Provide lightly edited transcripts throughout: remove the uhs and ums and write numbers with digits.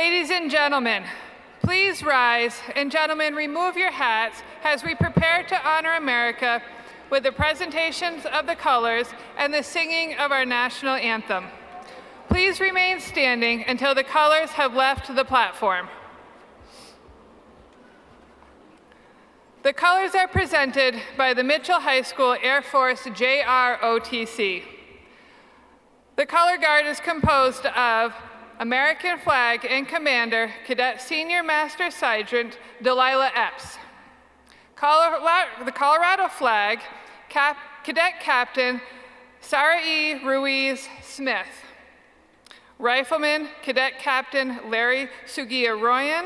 Ladies and gentlemen, please rise, and gentlemen, remove your hats as we prepare to honor America with the presentations of the colors and the singing of our national anthem. Please remain standing until the colors have left the platform. The colors are presented by the Mitchell High School Air Force JROTC. The color guard is composed of American flag and commander, Cadet Senior Master Sergeant Delilah Epps. The Colorado flag, Cadet Captain Sarah E. Ruiz Smith. Rifleman, Cadet Captain Larry Sugia-Royan,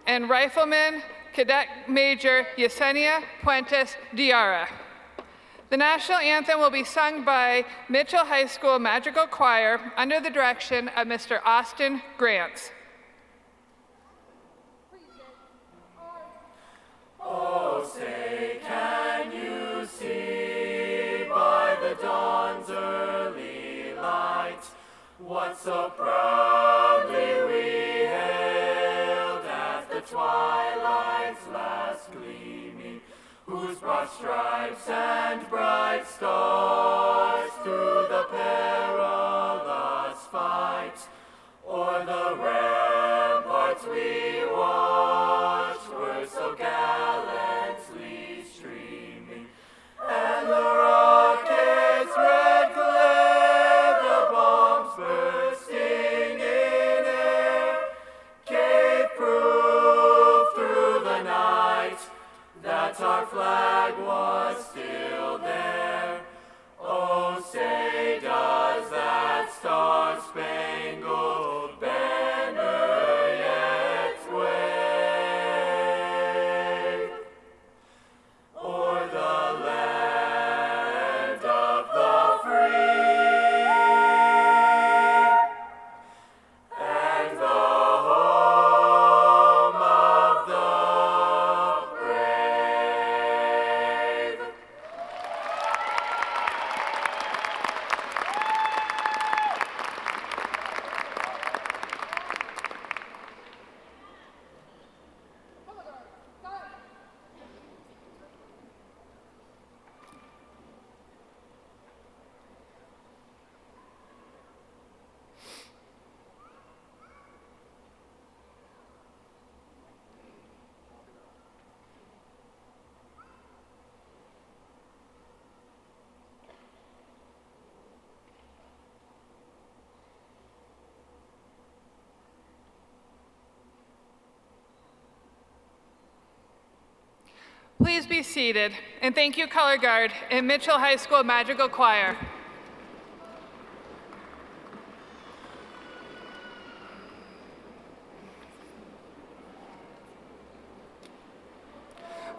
and Rifleman, Cadet Major Yesenia Puentes Diarra. The national anthem will be sung by Mitchell High School Madrigal Choir under the direction of Mr. Austin Grants. Oh, say, can you see by the dawn's early light what so proudly we hailed at the twilight's last gleaming, whose broad stripes and bright stars through the perilous fight o'er the ramparts we watched were so gallantly streaming, and the rocket's red glare, the bombs bursting in air, gave proof through the night that our flag was still there. Oh, say, does that star-spangled banner yet wave o'er the land of the free and the home of the brave? Please be seated, and thank you, Color Guard and Mitchell High School Madrigal Choir.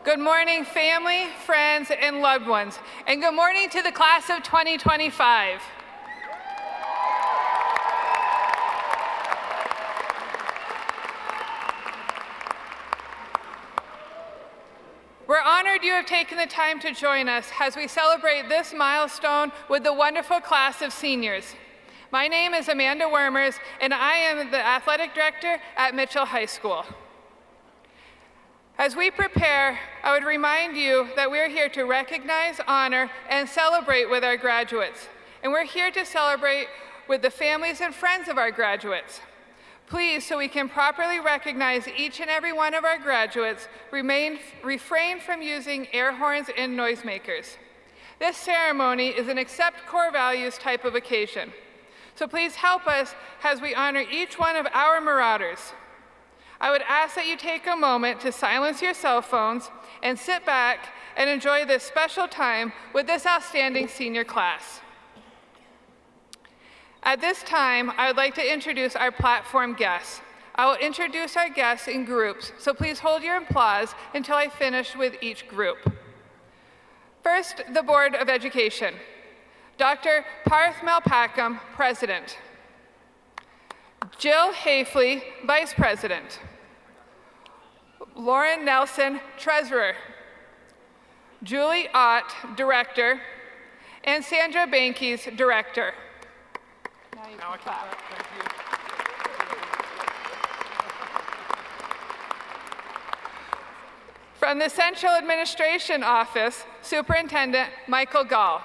Good morning, family, friends, and loved ones, and good morning to the class of 2025. We're honored you have taken the time to join us as we celebrate this milestone with the wonderful class of seniors. My name is Amanda Wormers, and I am the athletic director at Mitchell High School. As we prepare, I would remind you that we're here to recognize, honor, and celebrate with our graduates. And we're here to celebrate with the families and friends of our graduates. Please, so we can properly recognize each and every one of our graduates, refrain from using air horns and noisemakers. This ceremony is an accept core values type of occasion. So please help us as we honor each one of our Marauders. I would ask that you take a moment to silence your cell phones and sit back and enjoy this special time with this outstanding senior class. At this time, I would like to introduce our platform guests. I will introduce our guests in groups, so please hold your applause until I finish with each group. First, the Board of Education. Dr. Parth Malpakkam, President. Jill Hafley, Vice President. Lauren Nelson, Treasurer. Julie Ott, Director. And Sandra Bankies, Director. Now you can clap. Thank you. From the Central Administration Office, Superintendent Michael Gall.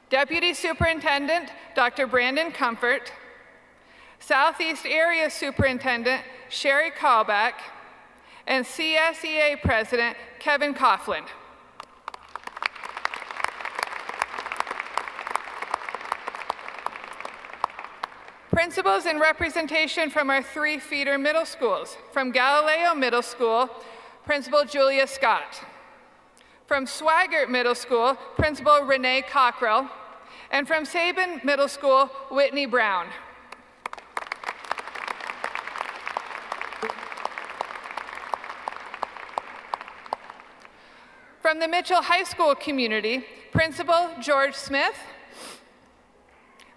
Deputy Superintendent Dr. Brandon Comfort. Southeast Area Superintendent Sherry Callback. And CSEA President Kevin Coughlin. Principals and representation from our 3 feeder middle schools. From Galileo Middle School, Principal Julia Scott. From Swaggart Middle School, Principal Renee Cockrell. And from Sabin Middle School, Whitney Brown. From the Mitchell High School community, Principal George Smith,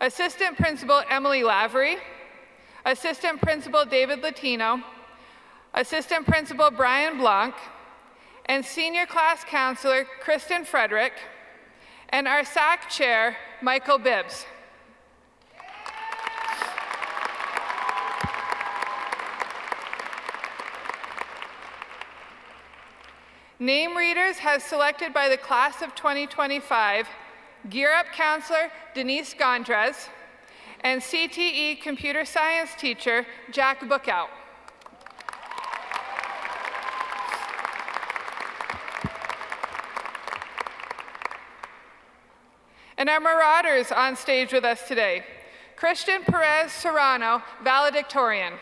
Assistant Principal Emily Lavery, Assistant Principal David Latino, Assistant Principal Brian Blanc, and Senior Class Counselor Kristen Frederick, and our SAC Chair, Michael Bibbs. Name readers has selected by the Class of 2025, Gear Up Counselor Denise Gondres, and CTE Computer Science teacher Jack Bookout. And our Marauders on stage with us today. Christian Perez Serrano, valedictorian.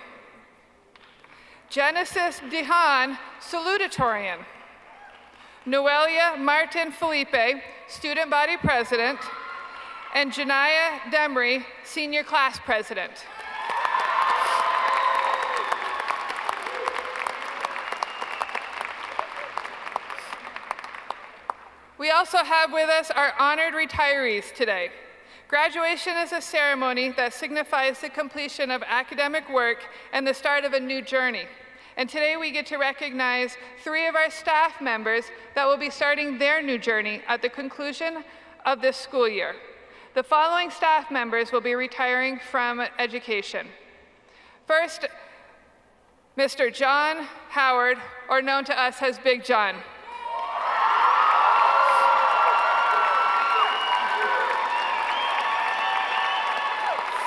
Genesis Dehan, salutatorian. Noelia Martin Felipe, student body president. And Janaya Demry, senior class president. We also have with us our honored retirees today. Graduation is a ceremony that signifies the completion of academic work and the start of a new journey. And today we get to recognize 3 of our staff members that will be starting their new journey at the conclusion of this school year. The following staff members will be retiring from education. First, Mr. John Howard, or known to us as Big John.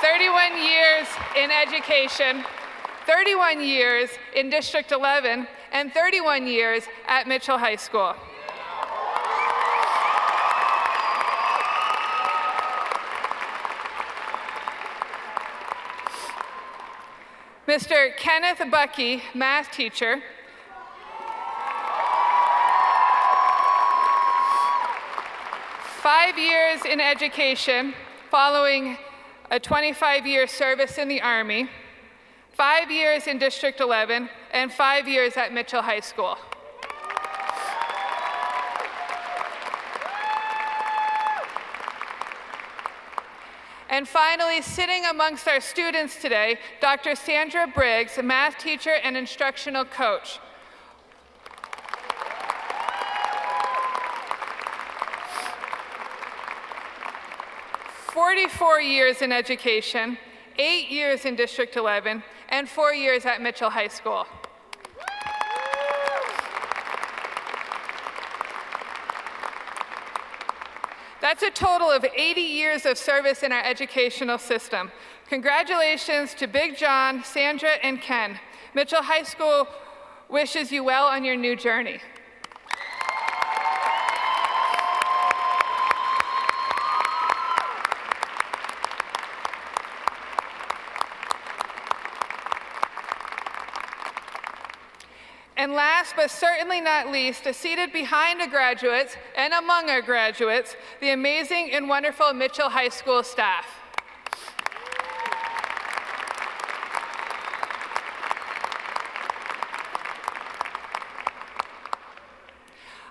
"31 years in education, 31 years in District 11, and 31 years at Mitchell High School." Mr. Kenneth Bucky, math teacher. "5 years in education, following a 25-year service in the Army, 5 years in District 11, and 5 years at Mitchell High School." And finally, sitting amongst our students today, Dr. Sandra Briggs, a math teacher and instructional coach. "44 years in education, 8 years in District 11, and 4 years at Mitchell High School." That's a total of 80 years of service in our educational system. Congratulations to Big John, Sandra, and Ken. Mitchell High School wishes you well on your new journey. And last but certainly not least, seated behind the graduates and among our graduates, the amazing and wonderful Mitchell High School staff.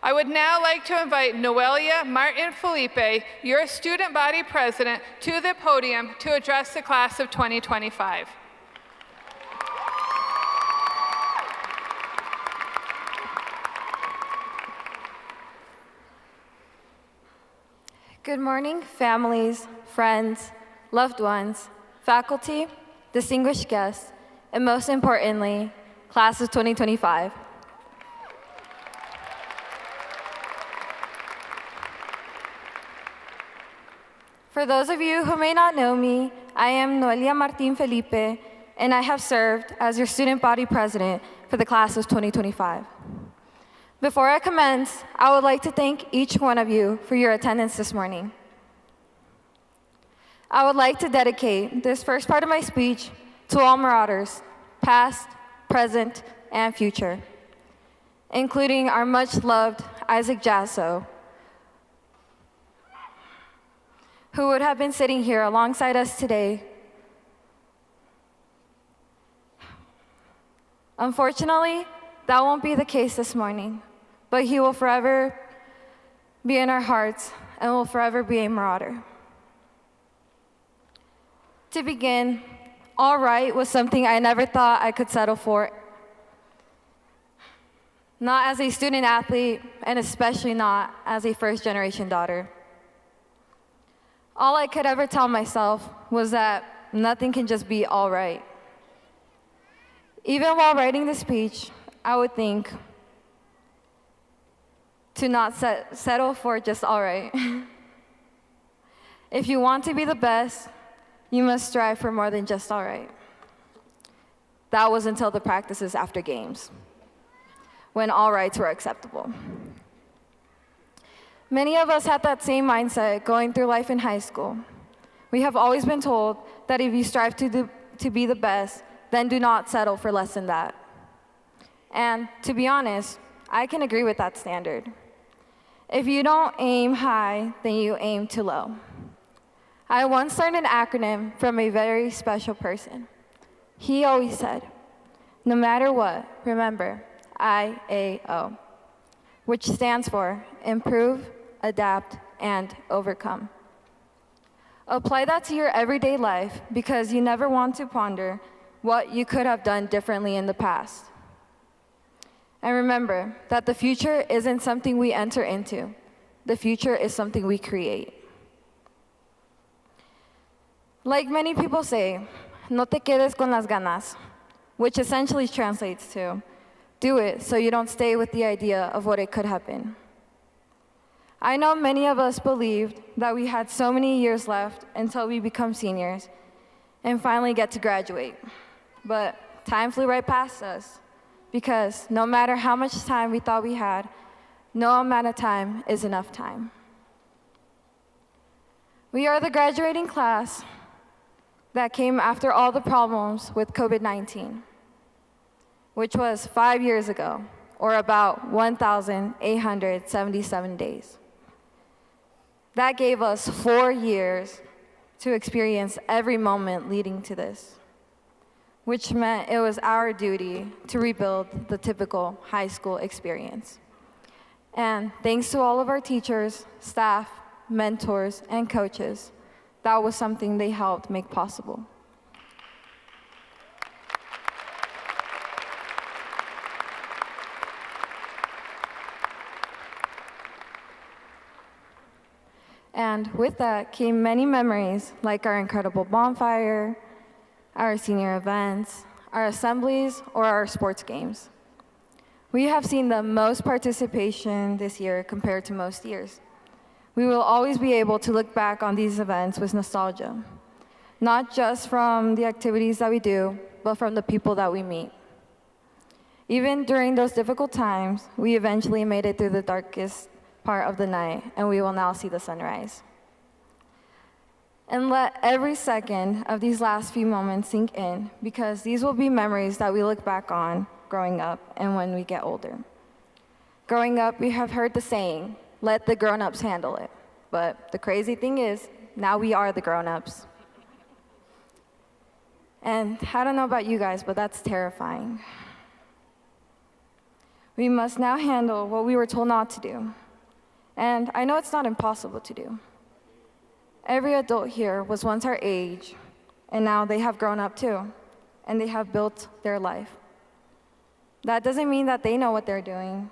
I would now like to invite Noelia Martin Felipe, your student body president, to the podium to address the class of 2025. Good morning, families, friends, loved ones, faculty, distinguished guests, and most importantly, class of 2025. For those of you who may not know me, I am Noelia Martin Felipe, and I have served as your student body president for the class of 2025. Before I commence, I would like to thank each one of you for your attendance this morning. I would like to dedicate this first part of my speech to all Marauders, past, present, and future, including our much-loved Isaac Jasso, who would have been sitting here alongside us today. Unfortunately, that won't be the case this morning, but he will forever be in our hearts and will forever be a Marauder. To begin, all right was something I never thought I could settle for. Not as a student athlete, and especially not as a first-generation daughter. All I could ever tell myself was that nothing can just be all right. Even while writing the speech, I would think to not settle for just all right. If you want to be the best, you must strive for more than just all right. That was until the practices after games, when all rights were acceptable. Many of us had that same mindset going through life in high school. We have always been told that if you strive to be the best, then do not settle for less than that. And to be honest, I can agree with that standard. If you don't aim high, then you aim too low. I once learned an acronym from a very special person. He always said, no matter what, remember, IAO, which stands for improve, adapt, and overcome. Apply that to your everyday life because you never want to ponder what you could have done differently in the past. And remember that the future isn't something we enter into. The future is something we create. Like many people say, no te quedes con las ganas, which essentially translates to, do it so you don't stay with the idea of what it could have been. I know many of us believed that we had so many years left until we become seniors and finally get to graduate. But time flew right past us because no matter how much time we thought we had, no amount of time is enough time. We are the graduating class that came after all the problems with COVID-19, which was 5 years ago, or about 1,877 days. That gave us 4 years to experience every moment leading to this, which meant it was our duty to rebuild the typical high school experience. And thanks to all of our teachers, staff, mentors, and coaches, that was something they helped make possible. And with that came many memories, like our incredible bonfire, our senior events, our assemblies, or our sports games. We have seen the most participation this year compared to most years. We will always be able to look back on these events with nostalgia, not just from the activities that we do, but from the people that we meet. Even during those difficult times, we eventually made it through the darkest part of the night, and we will now see the sunrise. And let every second of these last few moments sink in, because these will be memories that we look back on growing up and when we get older. Growing up, we have heard the saying, let the grown-ups handle it. But the crazy thing is, now we are the grown-ups. And I don't know about you guys, but that's terrifying. We must now handle what we were told not to do. And I know it's not impossible to do. Every adult here was once our age, and now they have grown up too, and they have built their life. That doesn't mean that they know what they're doing.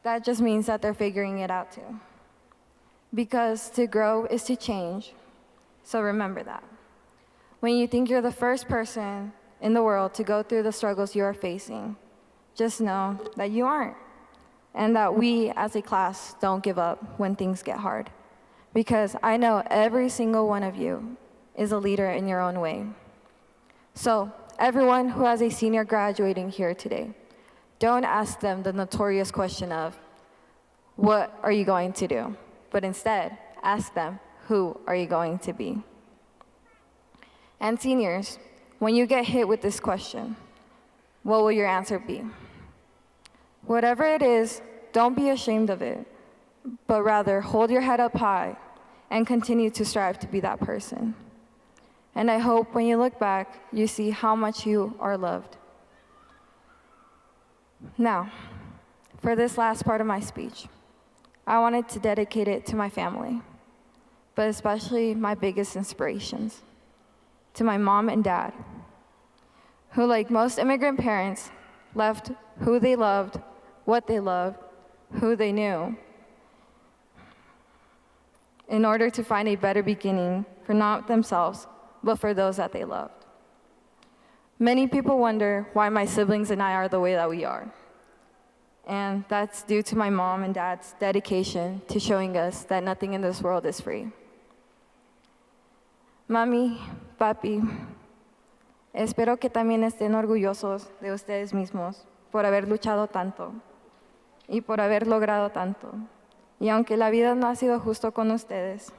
That just means that they're figuring it out too. Because to grow is to change, so remember that. When you think you're the first person in the world to go through the struggles you are facing, just know that you aren't, and that we as a class don't give up when things get hard. because I know every single one of you is a leader in your own way. So, everyone who has a senior graduating here today, don't ask them the notorious question of, what are you going to do? But instead, ask them, who are you going to be? And seniors, when you get hit with this question, what will your answer be? Whatever it is, don't be ashamed of it, but rather hold your head up high and continue to strive to be that person. And I hope when you look back, you see how much you are loved. Now, for this last part of my speech, I wanted to dedicate it to my family, but especially my biggest inspirations, to my mom and dad, who, like most immigrant parents, left who they loved, what they loved, who they knew, in order to find a better beginning for not themselves, but for those that they loved. Many people wonder why my siblings and I are the way that we are. And that's due to my mom and dad's dedication to showing us that nothing in this world is free. Mami, papi, espero que también estén orgullosos de ustedes mismos por haber luchado tanto y por haber logrado tanto. Y aunque la vida no ha sido justo con ustedes,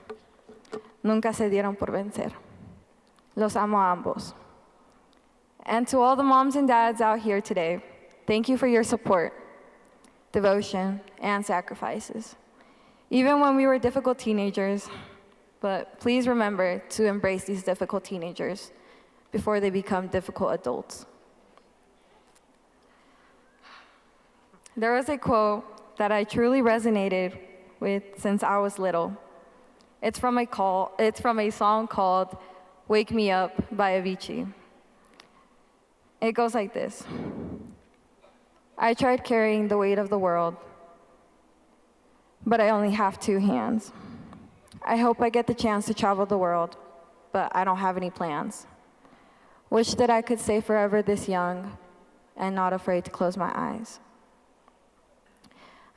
nunca se dieron por vencer. Los amo a ambos. And to all the moms and dads out here today, thank you for your support, devotion, and sacrifices. Even when we were difficult teenagers, but please remember to embrace these difficult teenagers before they become difficult adults. There was a quote that I truly resonated with since I was little. It's from a song called Wake Me Up by Avicii. It goes like this. I tried carrying the weight of the world, but I only have 2 hands. I hope I get the chance to travel the world, but I don't have any plans. Wish that I could stay forever this young and not afraid to close my eyes.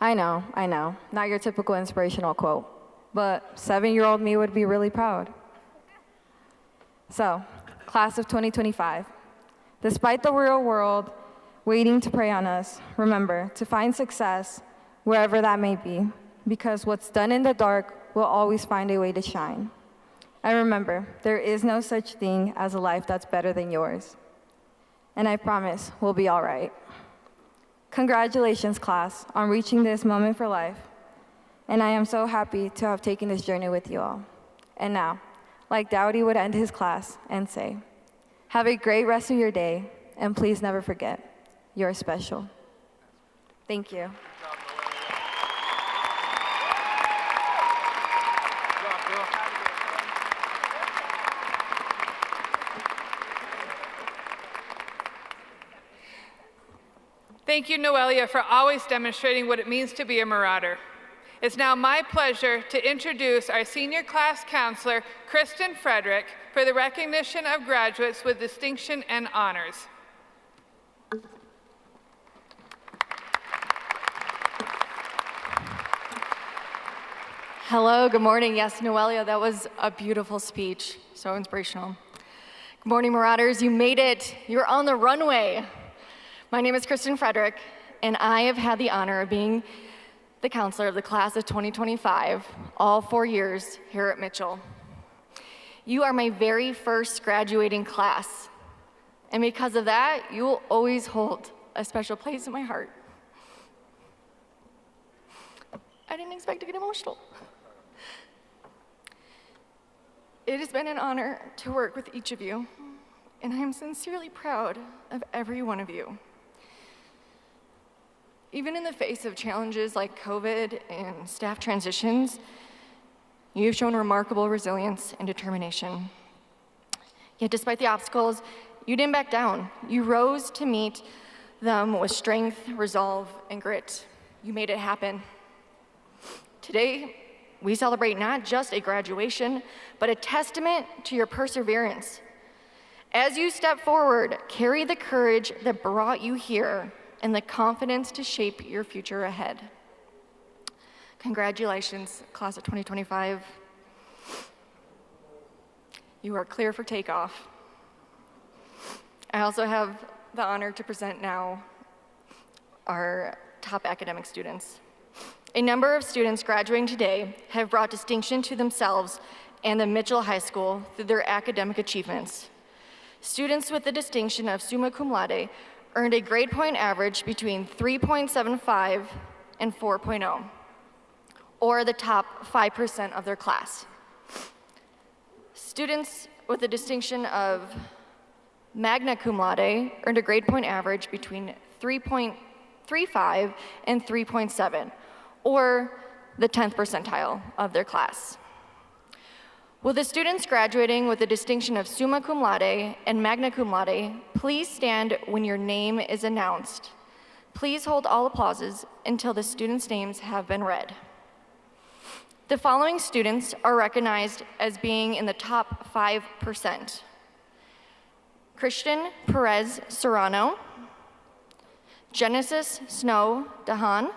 I know, not your typical inspirational quote, but 7-year-old me would be really proud. So, class of 2025, despite the real world waiting to prey on us, remember to find success wherever that may be, because what's done in the dark will always find a way to shine. And remember, there is no such thing as a life that's better than yours. And I promise we'll be all right. Congratulations, class, on reaching this moment for life. And I am so happy to have taken this journey with you all. And now, like Dowdy would end his class and say, have a great rest of your day, and please never forget, you're special. Thank you. Thank you, Noelia, for always demonstrating what it means to be a Marauder. It's now my pleasure to introduce our senior class counselor, Kristen Frederick, for the recognition of graduates with distinction and honors. Hello, good morning. Yes, Noelia, that was a beautiful speech, so inspirational. Good morning, Marauders. You made it. You're on the runway. My name is Kristen Frederick, and I have had the honor of being the counselor of the class of 2025, all 4 years here at Mitchell. You are my very first graduating class, and because of that, you will always hold a special place in my heart. I didn't expect to get emotional. It has been an honor to work with each of you, and I am sincerely proud of every one of you. Even in the face of challenges like COVID and staff transitions, you've shown remarkable resilience and determination. Yet despite the obstacles, you didn't back down. You rose to meet them with strength, resolve, and grit. You made it happen. Today, we celebrate not just a graduation, but a testament to your perseverance. As you step forward, carry the courage that brought you here and the confidence to shape your future ahead. Congratulations, class of 2025. You are clear for takeoff. I also have the honor to present now our top academic students. A number of students graduating today have brought distinction to themselves and the Mitchell High School through their academic achievements. Students with the distinction of summa cum laude earned a grade point average between 3.75 and 4.0, or the top 5% of their class. Students with the distinction of magna cum laude earned a grade point average between 3.35 and 3.7, or the 10th percentile of their class. Will the students graduating with the distinction of summa cum laude and magna cum laude please stand when your name is announced? Please hold all applauses until the students' names have been read. The following students are recognized as being in the top 5%. Christian Perez Serrano, Genesis Snow Dahan,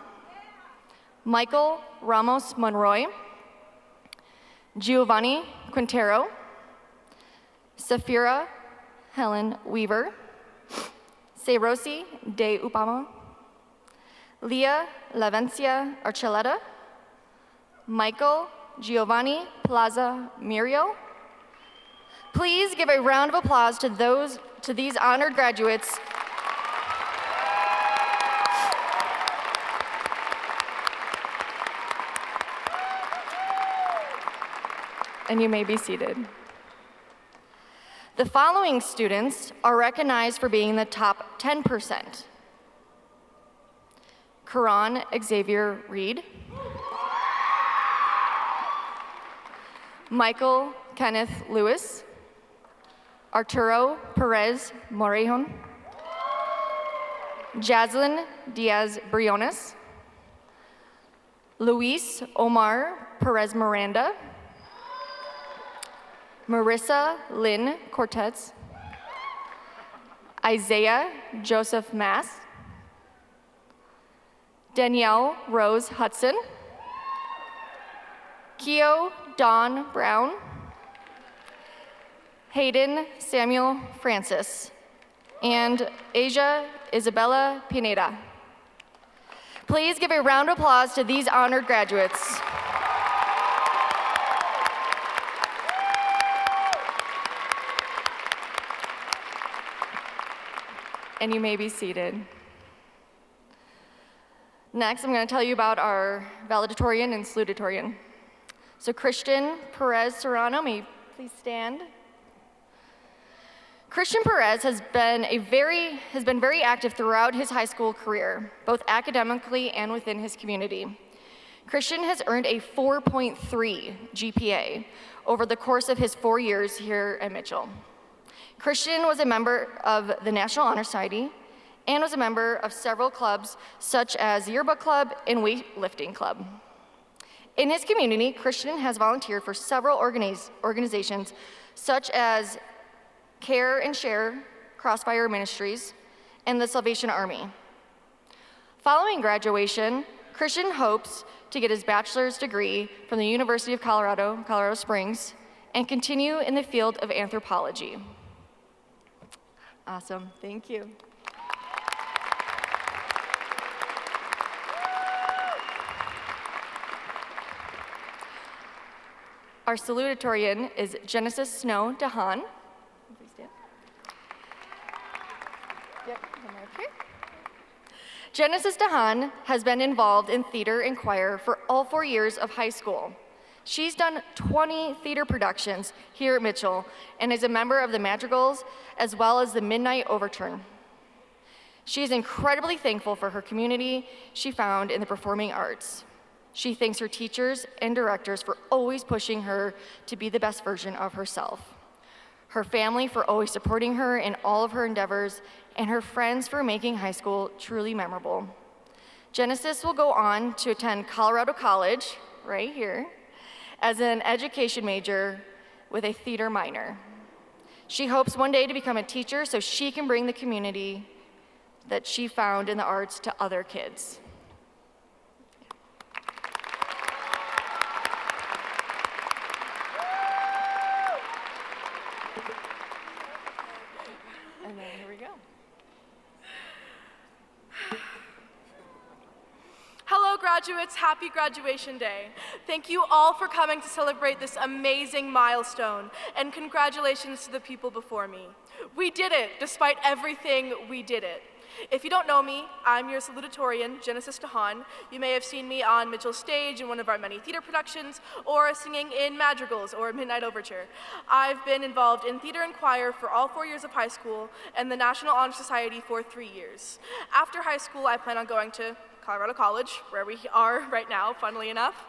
Michael Ramos Monroy, Giovanni Quintero, Safira Helen Weaver, Seirosi de Upama, Leah Lavencia Archuleta, Michael Giovanni Plaza Muriel. Please give a round of applause to these honored graduates. And you may be seated. The following students are recognized for being in the top 10%. Karan Xavier Reed, Michael Kenneth Lewis, Arturo Perez Morejon, Jaslyn Diaz Briones, Luis Omar Perez Miranda, Marissa Lynn Cortez, Isaiah Joseph Mass, Danielle Rose Hudson, Keo Dawn Brown, Hayden Samuel Francis, and Asia Isabella Pineda. Please give a round of applause to these honored graduates. And you may be seated. Next, I'm going to tell you about our valedictorian and salutatorian. So Christian Perez Serrano, may you please stand? Christian Perez has been very active throughout his high school career, both academically and within his community. Christian has earned a 4.3 GPA over the course of his 4 years here at Mitchell. Christian was a member of the National Honor Society and was a member of several clubs such as Yearbook Club and Weightlifting Club. In his community, Christian has volunteered for several organizations such as Care and Share, Crossfire Ministries, and the Salvation Army. Following graduation, Christian hopes to get his bachelor's degree from the University of Colorado, Colorado Springs, and continue in the field of anthropology. Awesome, thank you. Our salutatorian is Genesis Snow Dahan. Please stand. Yep, come up here. Genesis Dahan has been involved in theater and choir for all 4 years of high school. She's done 20 theater productions here at Mitchell and is a member of the Madrigals as well as the Midnight Overture. She is incredibly thankful for her community she found in the performing arts. She thanks her teachers and directors for always pushing her to be the best version of herself, her family for always supporting her in all of her endeavors, and her friends for making high school truly memorable. Genesis will go on to attend Colorado College, right here, as an education major with a theater minor. She hopes one day to become a teacher so she can bring the community that she found in the arts to other kids. graduates, happy graduation day. Thank you all for coming to celebrate this amazing milestone, and congratulations to the people before me. We did it, despite everything, we did it. If you don't know me, I'm your salutatorian, Genesis DeHaan. You may have seen me on Mitchell's stage in one of our many theater productions, or singing in madrigals or Midnight Overture. I've been involved in theater and choir for all 4 years of high school and the National Honor Society for 3 years. After high school, I plan on going to Colorado College, where we are right now, funnily enough.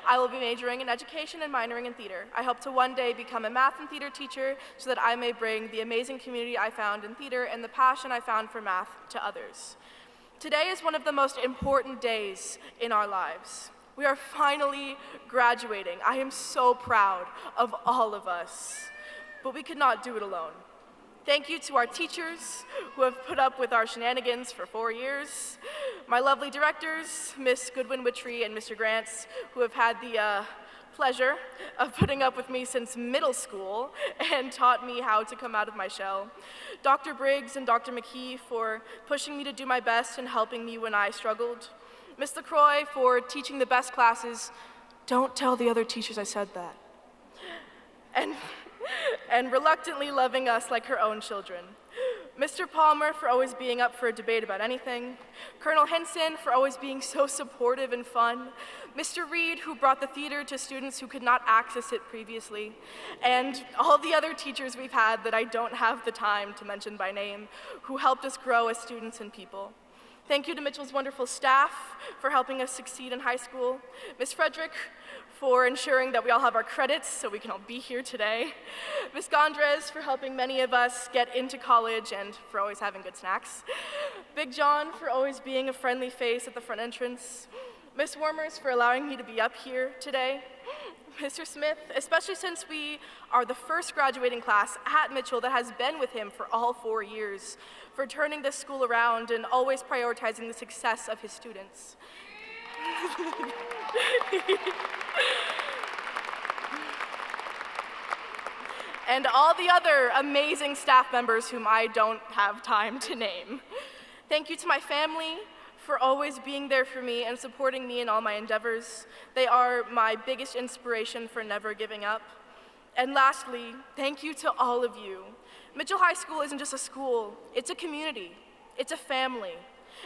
I will be majoring in education and minoring in theater. I hope to one day become a math and theater teacher so that I may bring the amazing community I found in theater and the passion I found for math to others. Today is one of the most important days in our lives. We are finally graduating. I am so proud of all of us, but we could not do it alone. Thank you to our teachers who have put up with our shenanigans for 4 years, my lovely directors, Miss Goodwin-Wittrey and Mr. Grants, who have had the pleasure of putting up with me since middle school and taught me how to come out of my shell, Dr. Briggs and Dr. McKee for pushing me to do my best and helping me when I struggled, Miss LaCroix for teaching the best classes. Don't tell the other teachers I said that. And reluctantly loving us like her own children. Mr. Palmer for always being up for a debate about anything. Colonel Henson for always being so supportive and fun. Mr. Reed, who brought the theater to students who could not access it previously. And all the other teachers we've had that I don't have the time to mention by name, who helped us grow as students and people. Thank you to Mitchell's wonderful staff for helping us succeed in high school. Ms. Frederick for ensuring that we all have our credits so we can all be here today. Ms. Gondres for helping many of us get into college and for always having good snacks. Big John for always being a friendly face at the front entrance. Ms. Wormers for allowing me to be up here today. Mr. Smith, especially since we are the first graduating class at Mitchell that has been with him for all 4 years, for turning this school around and always prioritizing the success of his students. And all the other amazing staff members whom I don't have time to name. Thank you to my family for always being there for me and supporting me in all my endeavors. They are my biggest inspiration for never giving up. And lastly, thank you to all of you. Mitchell High School isn't just a school, it's a community, it's a family.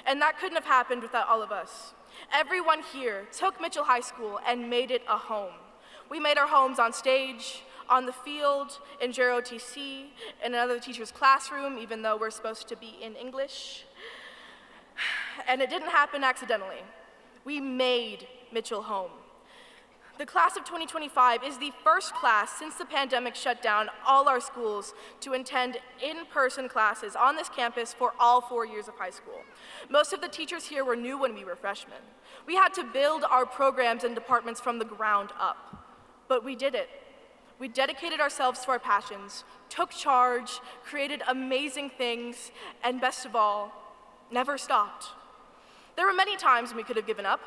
And that couldn't have happened without all of us. Everyone here took Mitchell High School and made it a home. We made our homes on stage, on the field, in JROTC, in another teacher's classroom, even though we're supposed to be in English. And it didn't happen accidentally. We made Mitchell home. The class of 2025 is the first class since the pandemic shut down all our schools to attend in-person classes on this campus for all 4 years of high school. Most of the teachers here were new when we were freshmen. We had to build our programs and departments from the ground up, but we did it. We dedicated ourselves to our passions, took charge, created amazing things, and best of all, never stopped. There were many times when we could have given up.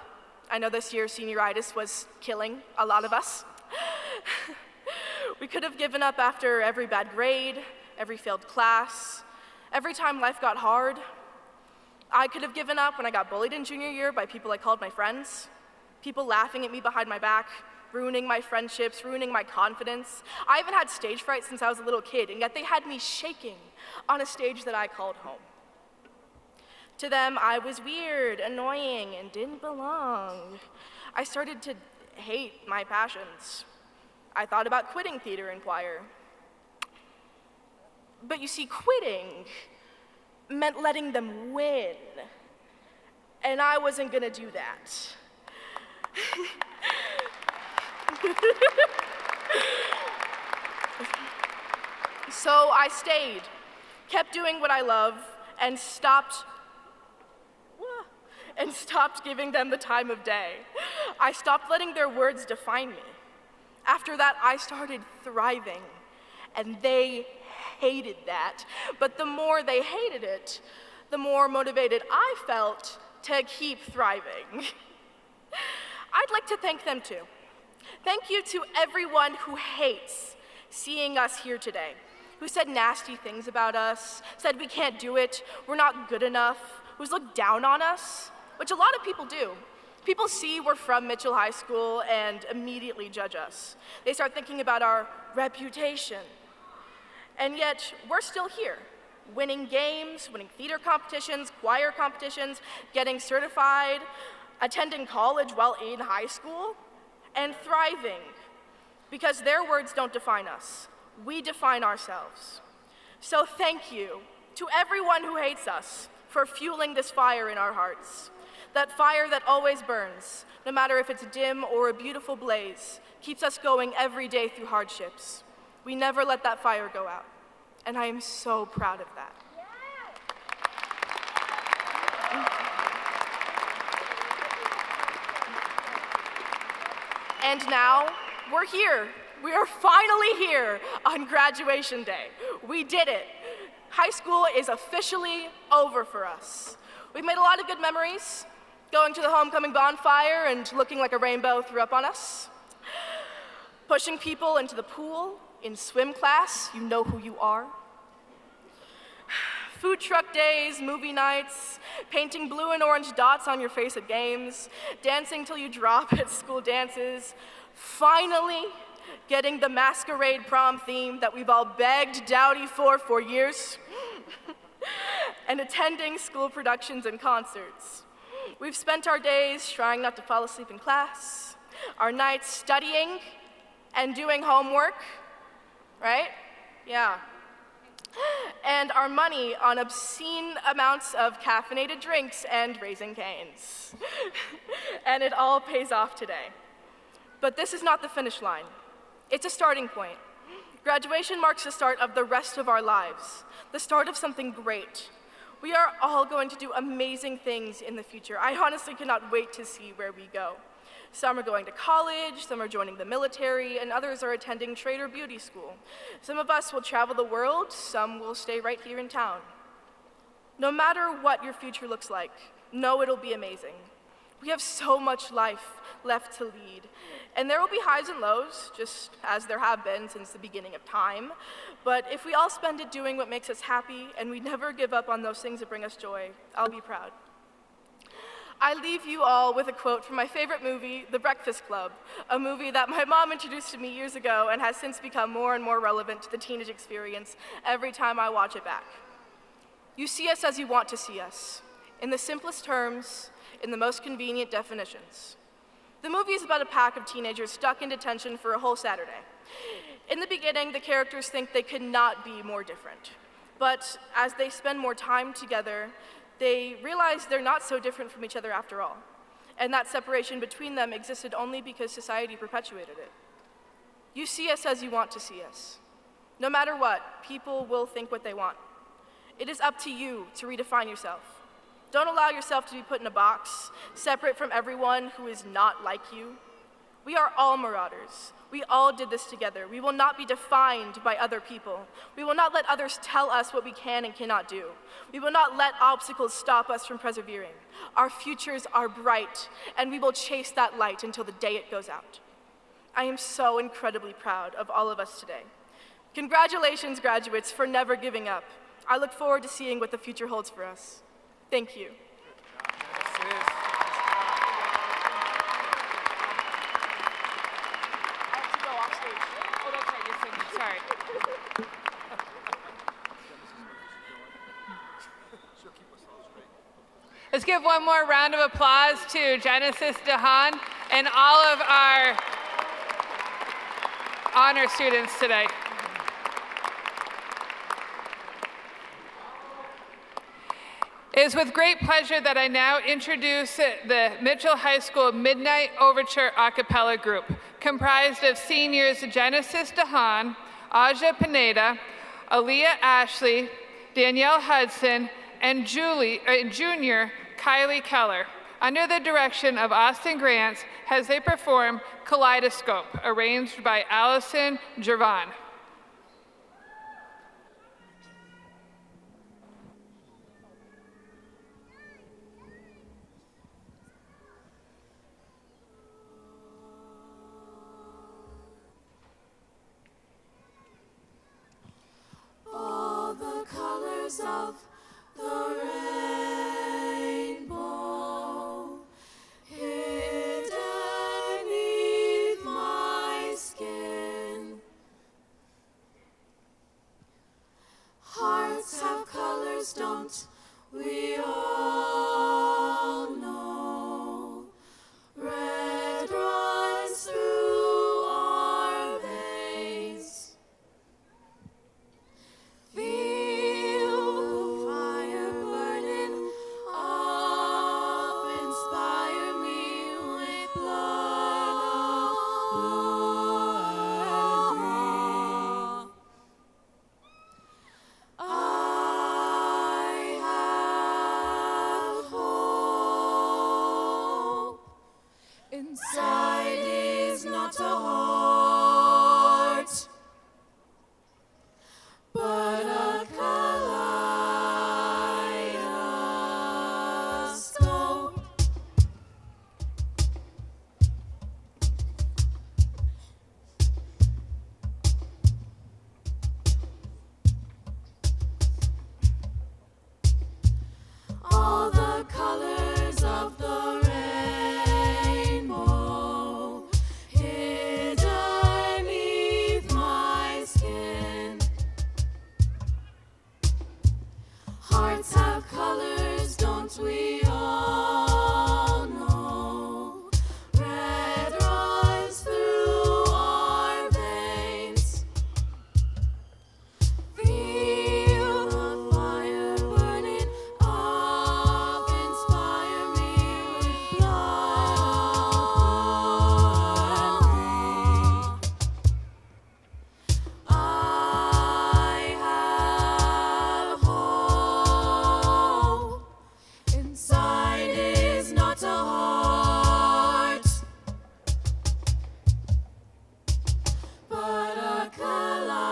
I know this year senioritis was killing a lot of us. We could have given up after every bad grade, every failed class, every time life got hard. I could have given up when I got bullied in junior year by people I called my friends, people laughing at me behind my back, ruining my friendships, ruining my confidence. I even had stage fright since I was a little kid, and yet they had me shaking on a stage that I called home. To them, I was weird, annoying, and didn't belong. I started to hate my passions. I thought about quitting theater and choir. But you see, quitting meant letting them win, and I wasn't gonna do that. So I stayed, kept doing what I love, and stopped giving them the time of day. I stopped letting their words define me. After that, I started thriving, and they hated that. But the more they hated it, the more motivated I felt to keep thriving. I'd like to thank them too. Thank you to everyone who hates seeing us here today, who said nasty things about us, said we can't do it, we're not good enough, who's looked down on us, which a lot of people do. People see we're from Mitchell High School and immediately judge us. They start thinking about our reputation. And yet, we're still here, winning games, winning theater competitions, choir competitions, getting certified, attending college while in high school, and thriving. Because their words don't define us. We define ourselves. So thank you to everyone who hates us for fueling this fire in our hearts. That fire that always burns, no matter if it's dim or a beautiful blaze, keeps us going every day through hardships. We never let that fire go out, and I am so proud of that. And now, we're here. We are finally here on graduation day. We did it. High school is officially over for us. We've made a lot of good memories, going to the homecoming bonfire and looking like a rainbow threw up on us, pushing people into the pool in swim class, you know who you are, food truck days, movie nights, painting blue and orange dots on your face at games, dancing till you drop at school dances, finally getting the masquerade prom theme that we've all begged Dowdy for years, and attending school productions and concerts. We've spent our days trying not to fall asleep in class, our nights studying and doing homework, right? Yeah. And our money on obscene amounts of caffeinated drinks and Raising Cane's. And it all pays off today. But this is not the finish line. It's a starting point. Graduation marks the start of the rest of our lives, the start of something great. We are all going to do amazing things in the future. I honestly cannot wait to see where we go. Some are going to college, some are joining the military, and others are attending trade or beauty school. Some of us will travel the world, some will stay right here in town. No matter what your future looks like, know it'll be amazing. We have so much life left to lead. And there will be highs and lows, just as there have been since the beginning of time. But if we all spend it doing what makes us happy, and we never give up on those things that bring us joy, I'll be proud. I leave you all with a quote from my favorite movie, The Breakfast Club, a movie that my mom introduced to me years ago and has since become more and more relevant to the teenage experience every time I watch it back. You see us as you want to see us, in the simplest terms, in the most convenient definitions. The movie is about a pack of teenagers stuck in detention for a whole Saturday. In the beginning, the characters think they could not be more different. But as they spend more time together, they realize they're not so different from each other after all. And that separation between them existed only because society perpetuated it. You see us as you want to see us. No matter what, people will think what they want. It is up to you to redefine yourself. Don't allow yourself to be put in a box, separate from everyone who is not like you. We are all marauders. We all did this together. We will not be defined by other people. We will not let others tell us what we can and cannot do. We will not let obstacles stop us from persevering. Our futures are bright, and we will chase that light until the day it goes out. I am so incredibly proud of all of us today. Congratulations, graduates, for never giving up. I look forward to seeing what the future holds for us. Thank you. Let's give one more round of applause to Genesis DeHaan and all of our honor students today. It is with great pleasure that I now introduce the Mitchell High School Midnight Overture a cappella group, comprised of seniors Genesis DeHaan, Aja Pineda, Aaliyah Ashley, Danielle Hudson, and junior Kylie Keller, under the direction of Austin Grants as they perform Kaleidoscope, arranged by Allison Jervan. All the colors of the rainbow. Here Inside is not a heart, but a kaleidoscope. All the colors of the rainbow hid underneath my skin. Hearts have colors, don't we all know? Red runs through our veins. Feel the fire burning up, inspire me with blood and green. I have hope. Inside is not a heart, but a kaleidoscope.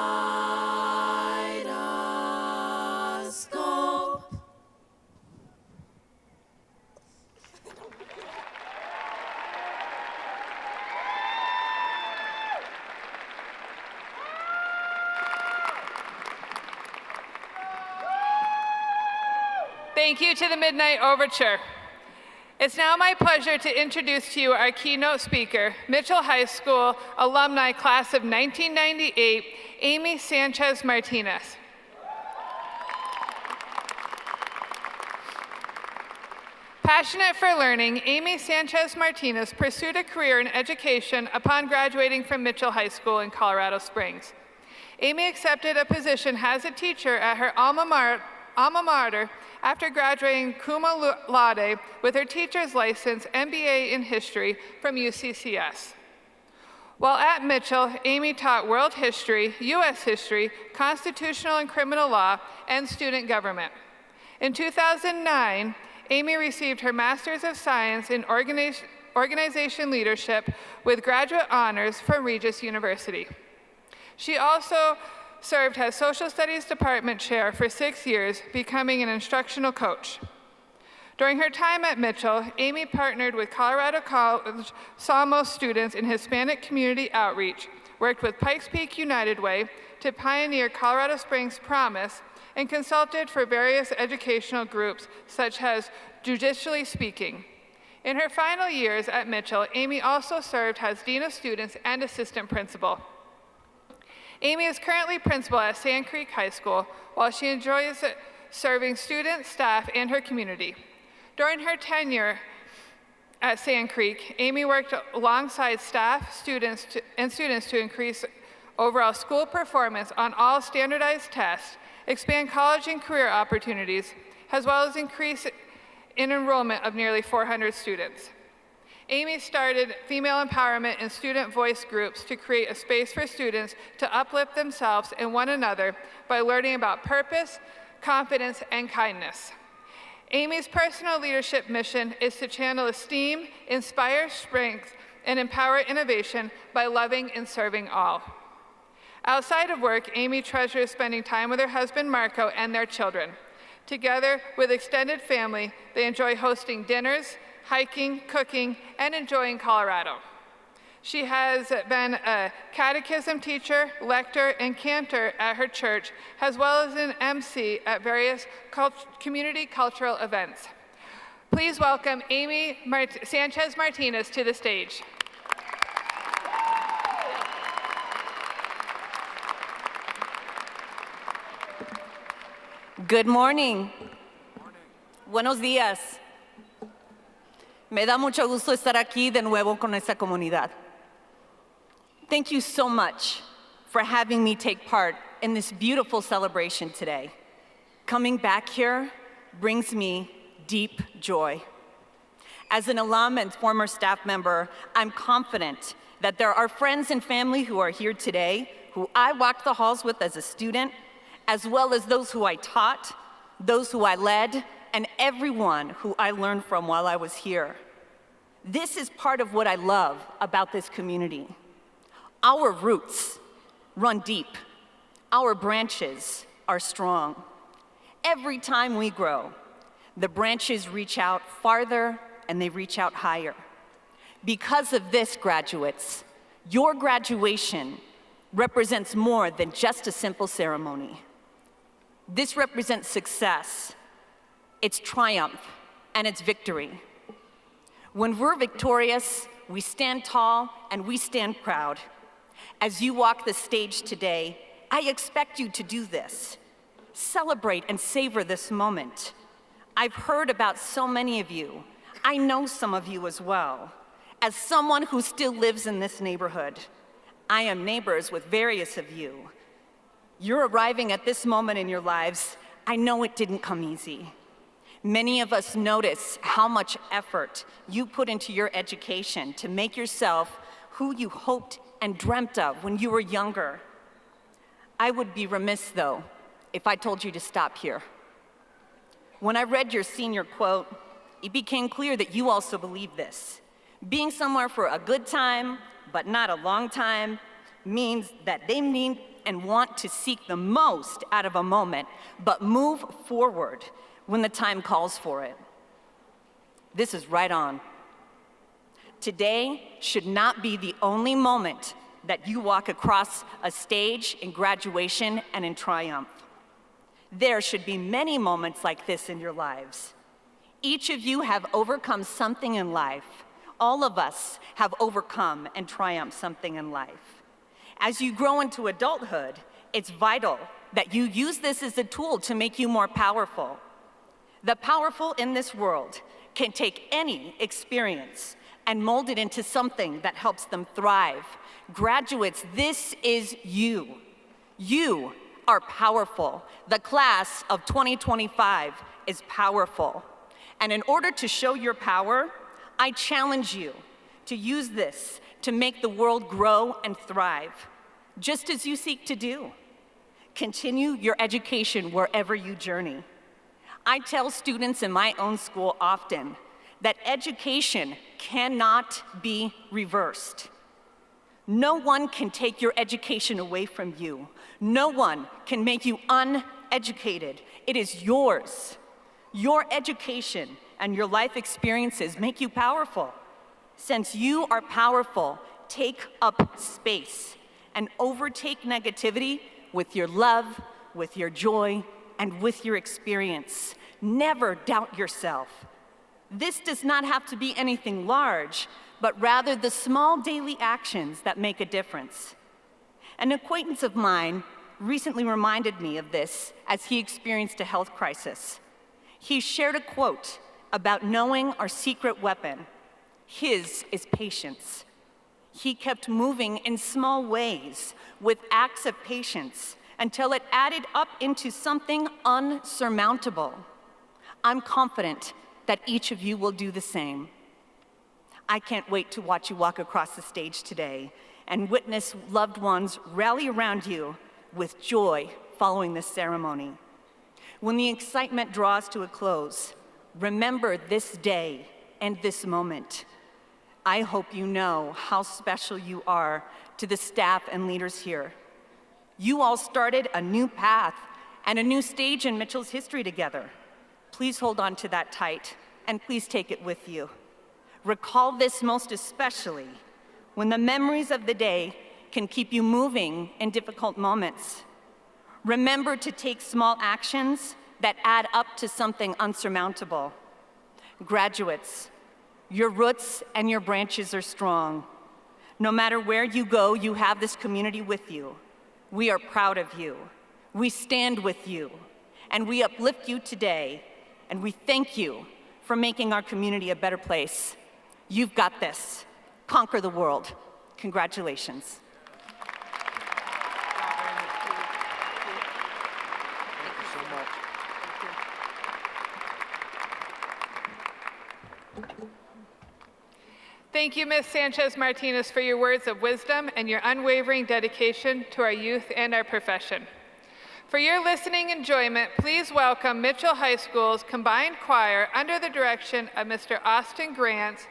Thank you to the Midnight Overture. It's now my pleasure to introduce to you our keynote speaker, Mitchell High School alumni class of 1998, Amy Sanchez Martinez. Passionate for learning, Amy Sanchez Martinez pursued a career in education upon graduating from Mitchell High School in Colorado Springs. Amy accepted a position as a teacher at her alma mater after graduating cum laude with her teacher's license MBA in history from UCCS. While at Mitchell, Amy taught world history, U.S. history, constitutional and criminal law, and student government. In 2009, Amy received her Master's of Science in Organization Leadership with graduate honors from Regis University. She also served as Social Studies Department Chair for 6 years, becoming an instructional coach. During her time at Mitchell, Amy partnered with Colorado College Samos students in Hispanic community outreach, worked with Pikes Peak United Way to pioneer Colorado Springs Promise, and consulted for various educational groups, such as Judicially Speaking. In her final years at Mitchell, Amy also served as Dean of Students and Assistant Principal. Amy is currently principal at Sand Creek High School, while she enjoys serving students, staff, and her community. During her tenure at Sand Creek, Amy worked alongside staff, students to increase overall school performance on all standardized tests, expand college and career opportunities, as well as increase in enrollment of nearly 400 students. Amy started female empowerment and student voice groups to create a space for students to uplift themselves and one another by learning about purpose, confidence, and kindness. Amy's personal leadership mission is to channel esteem, inspire strength, and empower innovation by loving and serving all. Outside of work, Amy treasures spending time with her husband, Marco, and their children. Together with extended family, they enjoy hosting dinners, hiking, cooking, and enjoying Colorado. She has been a catechism teacher, lector, and cantor at her church, as well as an MC at various community cultural events. Please welcome Amy Sanchez Martinez to the stage. Good morning. Buenos días. Me da mucho gusto estar aquí de nuevo con esta comunidad. Thank you so much for having me take part in this beautiful celebration today. Coming back here brings me deep joy. As an alum and former staff member, I'm confident that there are friends and family who are here today who I walked the halls with as a student, as well as those who I taught, those who I led, and everyone who I learned from while I was here. This is part of what I love about this community. Our roots run deep. Our branches are strong. Every time we grow, the branches reach out farther and they reach out higher. Because of this, graduates, your graduation represents more than just a simple ceremony. This represents success, it's triumph, and it's victory. When we're victorious, we stand tall and we stand proud. As you walk the stage today, I expect you to do this. Celebrate and savor this moment. I've heard about so many of you. I know some of you as well. As someone who still lives in this neighborhood, I am neighbors with various of you. You're arriving at this moment in your lives. I know it didn't come easy. Many of us notice how much effort you put into your education to make yourself who you hoped and dreamt of when you were younger. I would be remiss, though, if I told you to stop here. When I read your senior quote, it became clear that you also believe this. Being somewhere for a good time, but not a long time, means that they need and want to seek the most out of a moment, but move forward when the time calls for it. This is right on. Today should not be the only moment that you walk across a stage in graduation and in triumph. There should be many moments like this in your lives. Each of you have overcome something in life. All of us have overcome and triumphed something in life. As you grow into adulthood, it's vital that you use this as a tool to make you more powerful. The powerful in this world can take any experience and mold it into something that helps them thrive. Graduates, this is you. You are powerful. The class of 2025 is powerful. And in order to show your power, I challenge you to use this to make the world grow and thrive, just as you seek to do. Continue your education wherever you journey. I tell students in my own school often that education cannot be reversed. No one can take your education away from you. No one can make you uneducated. It is yours. Your education and your life experiences make you powerful. Since you are powerful, take up space and overtake negativity with your love, with your joy, and with your experience. Never doubt yourself. This does not have to be anything large, but rather the small daily actions that make a difference. An acquaintance of mine recently reminded me of this as he experienced a health crisis. He shared a quote about knowing our secret weapon. His is patience. He kept moving in small ways with acts of patience until it added up into something unsurmountable. I'm confident that each of you will do the same. I can't wait to watch you walk across the stage today and witness loved ones rally around you with joy following this ceremony. When the excitement draws to a close, remember this day and this moment. I hope you know how special you are to the staff and leaders here. You all started a new path and a new stage in Mitchell's history together. Please hold on to that tight, and please take it with you. Recall this most especially when the memories of the day can keep you moving in difficult moments. Remember to take small actions that add up to something unsurmountable. Graduates, your roots and your branches are strong. No matter where you go, you have this community with you. We are proud of you. We stand with you, and we uplift you today, and we thank you for making our community a better place. You've got this. Conquer the world. Congratulations. Thank you, Ms. Sanchez-Martinez, for your words of wisdom and your unwavering dedication to our youth and our profession. For your listening enjoyment, please welcome Mitchell High School's Combined Choir under the direction of Mr. Austin Grant,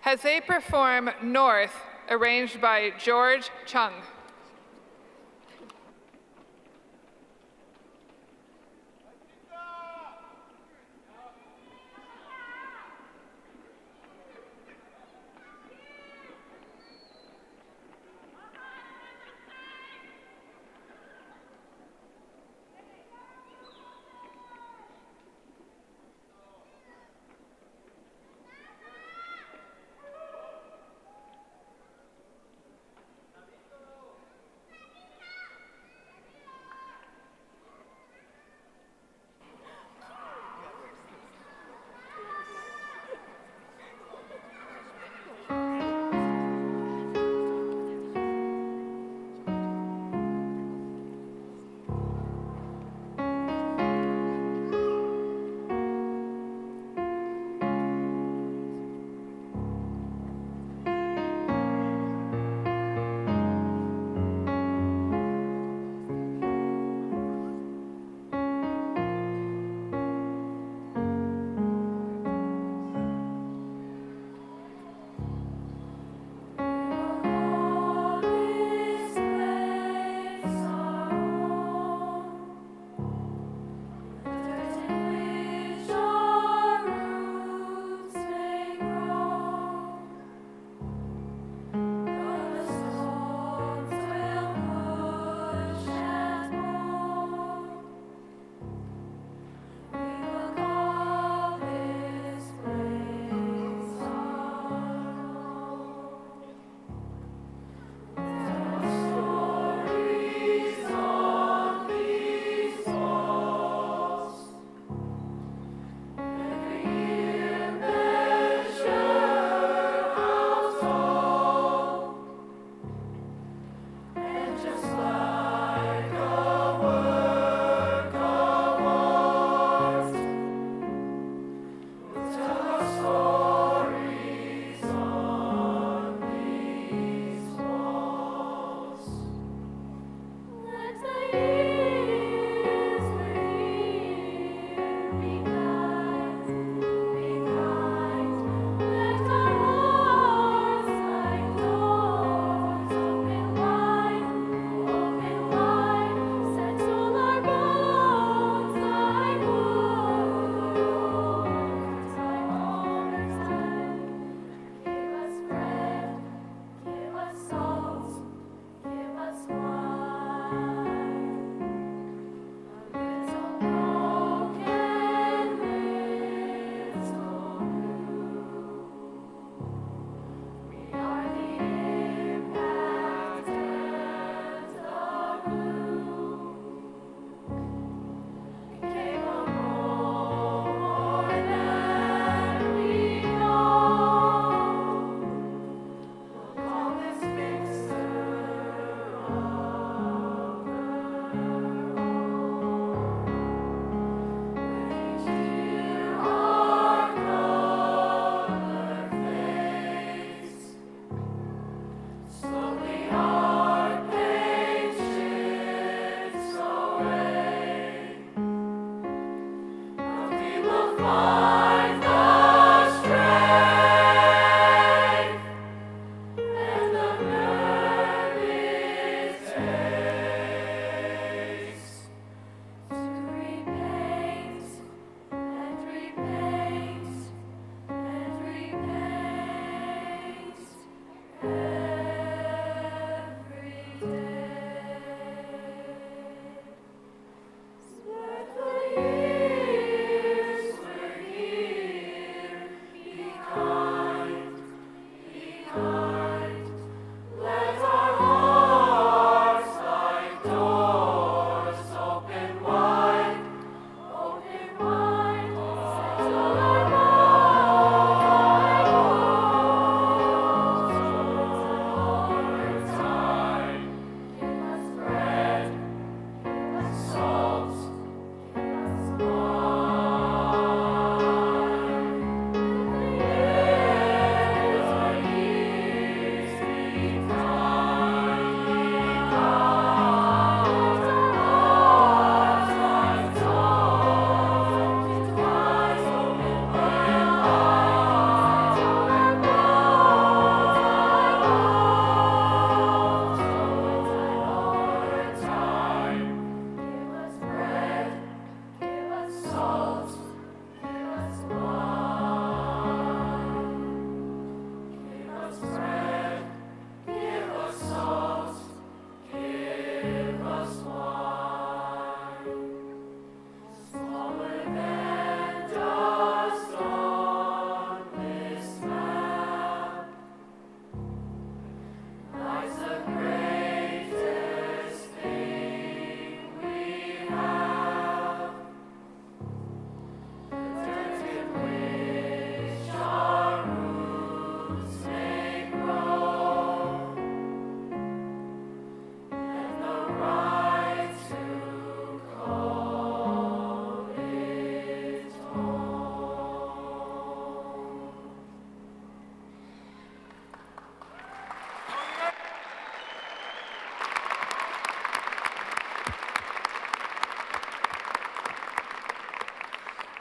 as they perform North, arranged by George Chung.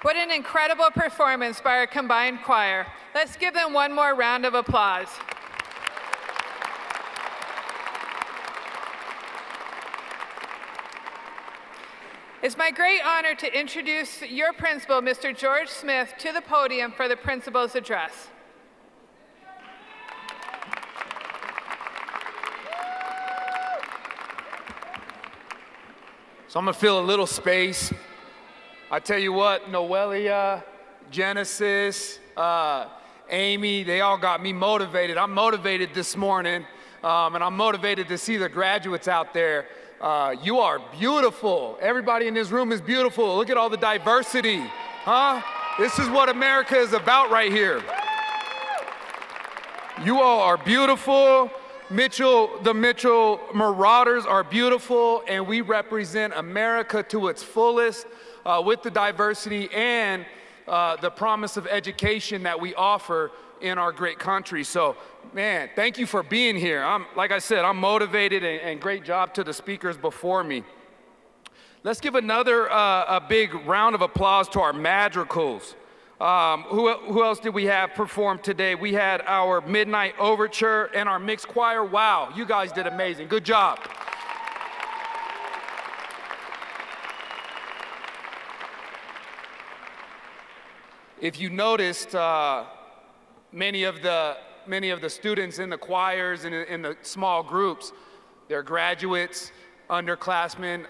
What an incredible performance by our combined choir. Let's give them one more round of applause. It's my great honor to introduce your principal, Mr. George Smith, to the podium for the principal's address. So I'm gonna fill a little space. I tell you what, Noelia, Genesis, Amy, they all got me motivated. I'm motivated this morning, and I'm motivated to see the graduates out there. You are beautiful. Everybody in this room is beautiful. Look at all the diversity, huh? This is what America is about right here. You all are beautiful. The Mitchell Marauders are beautiful, and we represent America to its fullest with the diversity and the promise of education that we offer in our great country. So, man, thank you for being here. Like I said, I'm motivated, and great job to the speakers before me. Let's give another a big round of applause to our madrigals. Who else did we have perform today? We had our Midnight Overture and our mixed choir. Wow, you guys did amazing. Good job. If you noticed, many of the students in the choirs and in the small groups, they're graduates, underclassmen.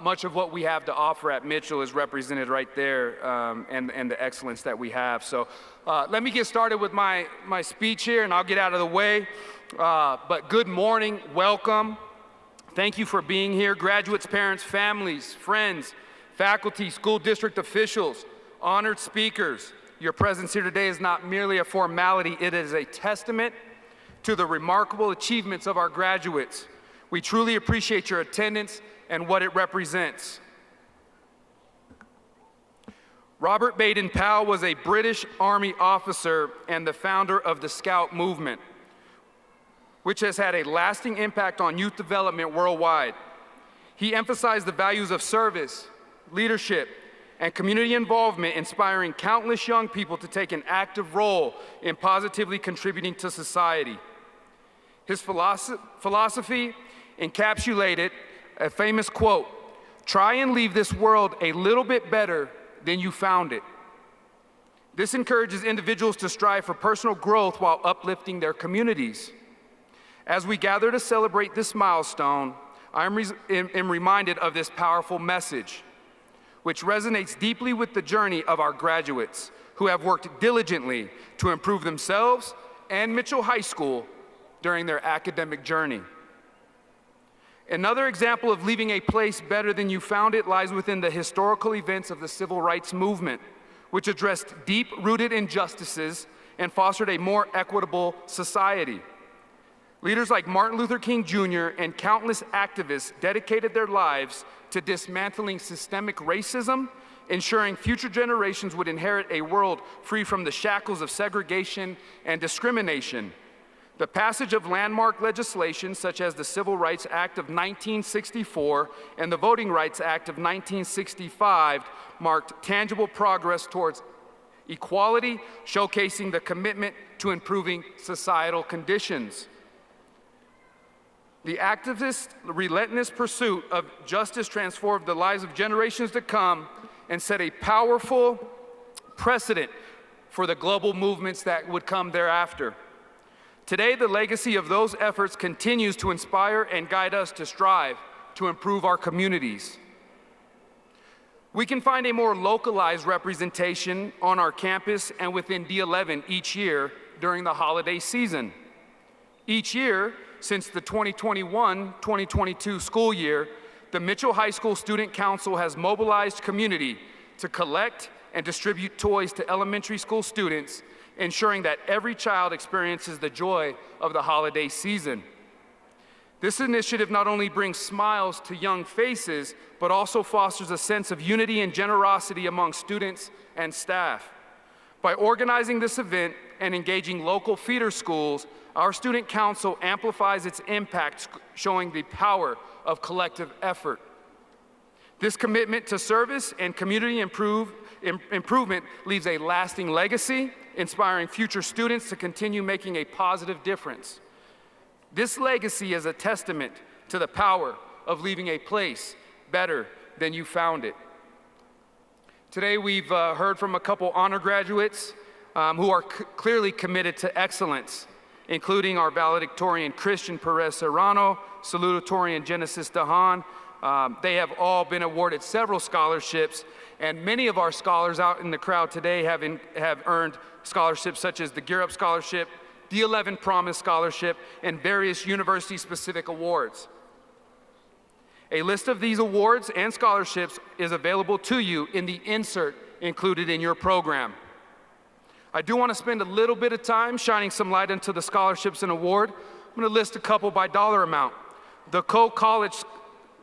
Much of what we have to offer at Mitchell is represented right there, and the excellence that we have. So let me get started with my speech here, and I'll get out of the way. But good morning, welcome. Thank you for being here. Graduates, parents, families, friends, faculty, school district officials, honored speakers. Your presence here today is not merely a formality, it is a testament to the remarkable achievements of our graduates. We truly appreciate your attendance and what it represents. Robert Baden-Powell was a British Army officer and the founder of the Scout movement, which has had a lasting impact on youth development worldwide. He emphasized the values of service, leadership, and community involvement, inspiring countless young people to take an active role in positively contributing to society. His philosophy encapsulated a famous quote, "Try and leave this world a little bit better than you found it." This encourages individuals to strive for personal growth while uplifting their communities. As we gather to celebrate this milestone, I am reminded of this powerful message, which resonates deeply with the journey of our graduates who have worked diligently to improve themselves and Mitchell High School during their academic journey. Another example of leaving a place better than you found it lies within the historical events of the civil rights movement, which addressed deep-rooted injustices and fostered a more equitable society. Leaders like Martin Luther King Jr. and countless activists dedicated their lives to dismantling systemic racism, ensuring future generations would inherit a world free from the shackles of segregation and discrimination. The passage of landmark legislation such as the Civil Rights Act of 1964 and the Voting Rights Act of 1965 marked tangible progress towards equality, showcasing the commitment to improving societal conditions. The activists' relentless pursuit of justice transformed the lives of generations to come and set a powerful precedent for the global movements that would come thereafter. Today, the legacy of those efforts continues to inspire and guide us to strive to improve our communities. We can find a more localized representation on our campus and within D11 each year during the holiday season. Each year, since the 2021-2022 school year, the Mitchell High School Student Council has mobilized community to collect and distribute toys to elementary school students ensuring that every child experiences the joy of the holiday season. This initiative not only brings smiles to young faces, but also fosters a sense of unity and generosity among students and staff. By organizing this event and engaging local feeder schools, our student council amplifies its impact, showing the power of collective effort. This commitment to service and community improvement leaves a lasting legacy, inspiring future students to continue making a positive difference. This legacy is a testament to the power of leaving a place better than you found it. Today we've heard from a couple honor graduates who are clearly committed to excellence, including our valedictorian Christian Perez Serrano, salutatorian Genesis Dahan. They have all been awarded several scholarships, and many of our scholars out in the crowd today have earned scholarships such as the Gear Up Scholarship, the 11 Promise Scholarship, and various university-specific awards. A list of these awards and scholarships is available to you in the insert included in your program. I do want to spend a little bit of time shining some light into the scholarships and award. I'm going to list a couple by dollar amount. The Koch College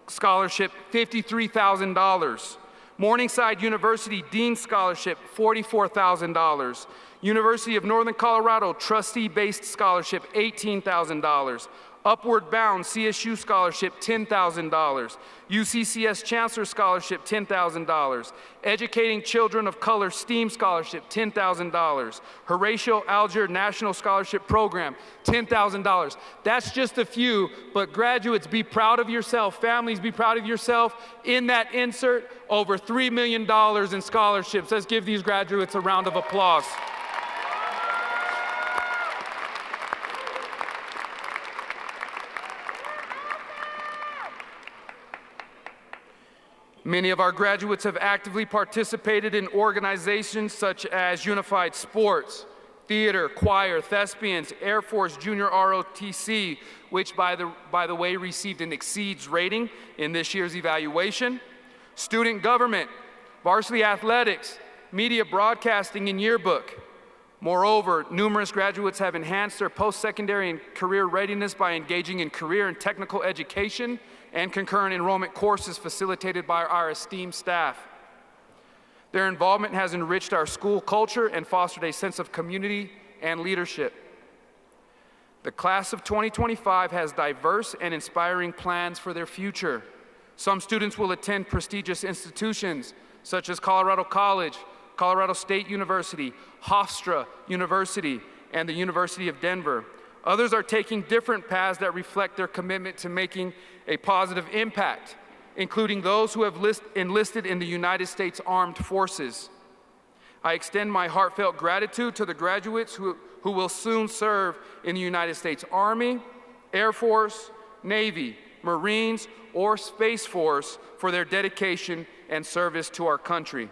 Scholarship, $53,000. Morningside University Dean Scholarship, $44,000. University of Northern Colorado Trustee-Based Scholarship, $18,000. Upward Bound CSU Scholarship, $10,000. UCCS Chancellor Scholarship, $10,000. Educating Children of Color STEAM Scholarship, $10,000. Horatio Alger National Scholarship Program, $10,000. That's just a few, but graduates, be proud of yourself. Families, be proud of yourself. In that insert, over $3 million in scholarships. Let's give these graduates a round of applause. Many of our graduates have actively participated in organizations such as Unified Sports, Theater, Choir, Thespians, Air Force Junior ROTC, which by the way received an exceeds rating in this year's evaluation, Student Government, Varsity Athletics, Media Broadcasting, and Yearbook. Moreover, numerous graduates have enhanced their post-secondary and career readiness by engaging in career and technical education and concurrent enrollment courses facilitated by our esteemed staff. Their involvement has enriched our school culture and fostered a sense of community and leadership. The class of 2025 has diverse and inspiring plans for their future. Some students will attend prestigious institutions such as Colorado College, Colorado State University, Hofstra University, and the University of Denver. Others are taking different paths that reflect their commitment to making a positive impact, including those who have enlisted in the United States Armed Forces. I extend my heartfelt gratitude to the graduates who will soon serve in the United States Army, Air Force, Navy, Marines, or Space Force for their dedication and service to our country.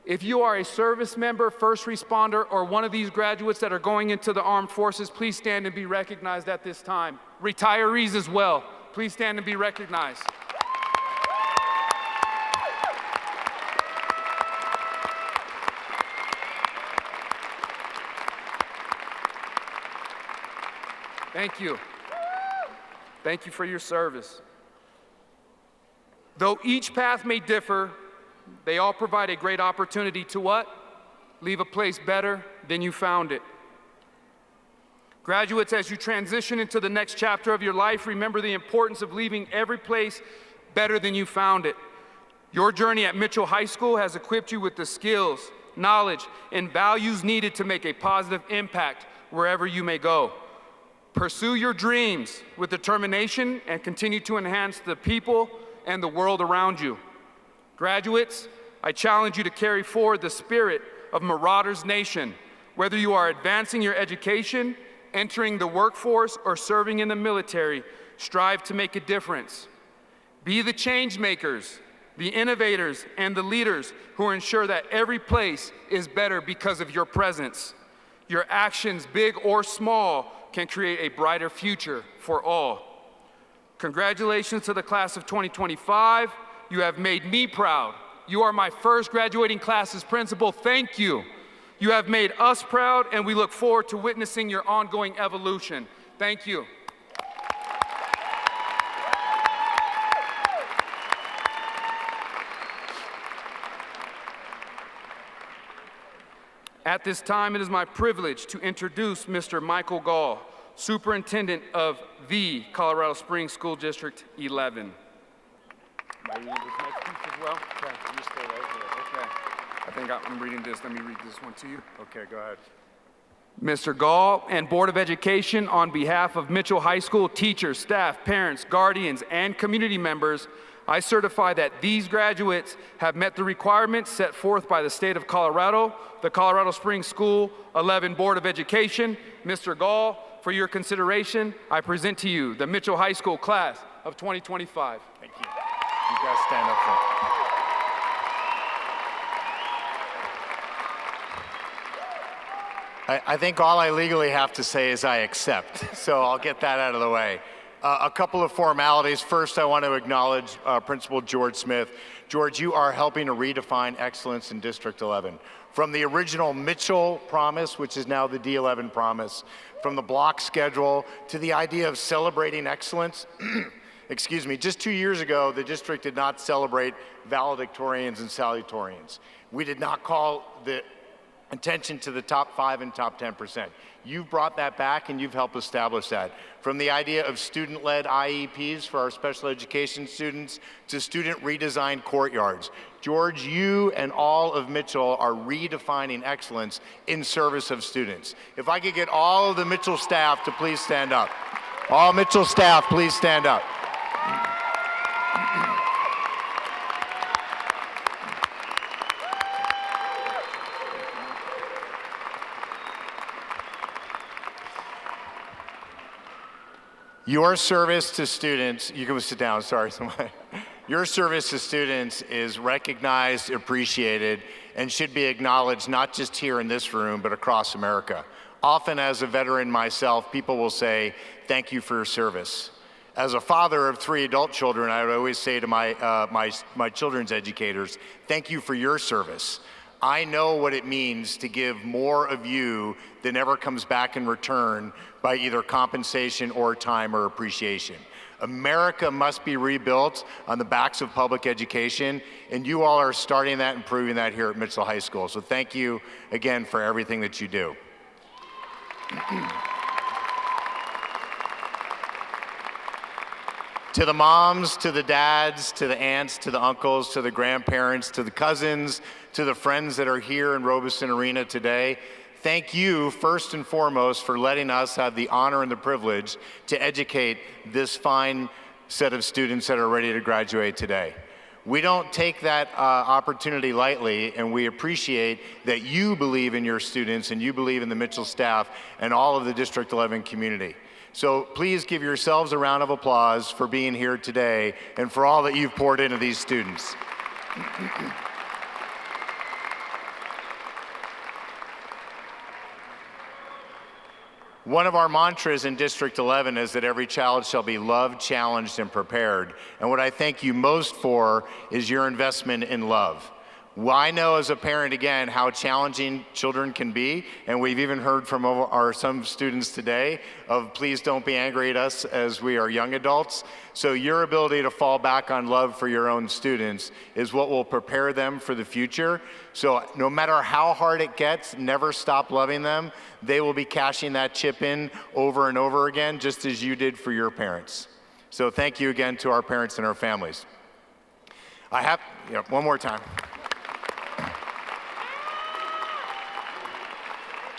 If you are a service member, first responder, or one of these graduates that are going into the armed forces, please stand and be recognized at this time. Retirees as well, please stand and be recognized. Thank you. Thank you for your service. Though each path may differ, they all provide a great opportunity to what? Leave a place better than you found it. Graduates, as you transition into the next chapter of your life, remember the importance of leaving every place better than you found it. Your journey at Mitchell High School has equipped you with the skills, knowledge, and values needed to make a positive impact wherever you may go. Pursue your dreams with determination and continue to enhance the people and the world around you. Graduates, I challenge you to carry forward the spirit of Marauders Nation. Whether you are advancing your education, entering the workforce, or serving in the military, strive to make a difference. Be the change makers, the innovators, and the leaders who ensure that every place is better because of your presence. Your actions, big or small, can create a brighter future for all. Congratulations to the class of 2025. You have made me proud. You are my first graduating class's principal. Thank you. You have made us proud, and we look forward to witnessing your ongoing evolution. Thank you. At this time, it is my privilege to introduce Mr. Michael Gall, Superintendent of the Colorado Springs School District 11. Am I reading this next piece as well? Okay, you stay right here. Okay. I think I'm reading this. Let me read this one to you. Okay, go ahead. Mr. Gall and Board of Education, on behalf of Mitchell High School teachers, staff, parents, guardians, and community members, I certify that these graduates have met the requirements set forth by the state of Colorado, the Colorado Springs School 11 Board of Education. Mr. Gall, for your consideration, I present to you the Mitchell High School class of 2025. Thank you. You guys stand up for. I think all I legally have to say is I accept, so I'll get that out of the way. A couple of formalities. First, I want to acknowledge Principal George Smith. George, you are helping to redefine excellence in District 11. From the original Mitchell promise, which is now the D11 promise, from the block schedule to the idea of celebrating excellence. Excuse me, just 2 years ago, the district did not celebrate valedictorians and salutatorians. We did not call the attention to the top 5 and top 10%. You've brought that back and you've helped establish that. From the idea of student-led IEPs for our special education students to student redesigned courtyards. George, you and all of Mitchell are redefining excellence in service of students. If I could get all of the Mitchell staff to please stand up. All Mitchell staff, please stand up. Your service to students, you can sit down, sorry. Your service to students is recognized, appreciated, and should be acknowledged not just here in this room, but across America. Often as a veteran myself, people will say, thank you for your service. As a father of 3 adult children, I would always say to my children's educators, thank you for your service. I know what it means to give more of you than ever comes back in return by either compensation or time or appreciation. America must be rebuilt on the backs of public education, and you all are starting that and proving that here at Mitchell High School. So thank you again for everything that you do. To the moms, to the dads, to the aunts, to the uncles, to the grandparents, to the cousins, to the friends that are here in Robeson Arena today, thank you first and foremost for letting us have the honor and the privilege to educate this fine set of students that are ready to graduate today. We don't take that opportunity lightly, and we appreciate that you believe in your students and you believe in the Mitchell staff and all of the District 11 community. So please give yourselves a round of applause for being here today and for all that you've poured into these students. One of our mantras in District 11 is that every child shall be loved, challenged, and prepared. And what I thank you most for is your investment in love. Well, I know as a parent, again, how challenging children can be, and we've even heard from some students today of please don't be angry at us as we are young adults. So your ability to fall back on love for your own students is what will prepare them for the future. So no matter how hard it gets, never stop loving them. They will be cashing that chip in over and over again, just as you did for your parents. So thank you again to our parents and our families. One more time.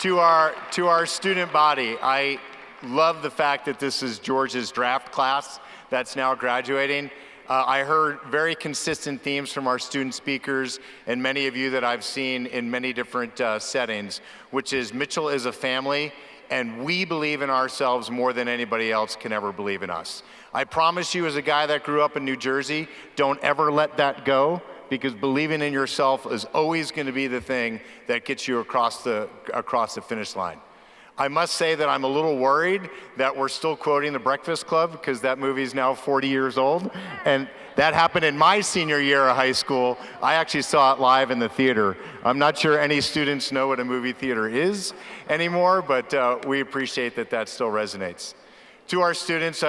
To our student body, I love the fact that this is George's draft class that's now graduating. I heard very consistent themes from our student speakers and many of you that I've seen in many different settings, which is Mitchell is a family, and we believe in ourselves more than anybody else can ever believe in us. I promise you, as a guy that grew up in New Jersey, don't ever let that go, because believing in yourself is always going to be the thing that gets you across the finish line. I must say that I'm a little worried that we're still quoting The Breakfast Club because that movie's now 40 years old. And that happened in my senior year of high school. I actually saw it live in the theater. I'm not sure any students know what a movie theater is anymore, but we appreciate that that still resonates. To our students,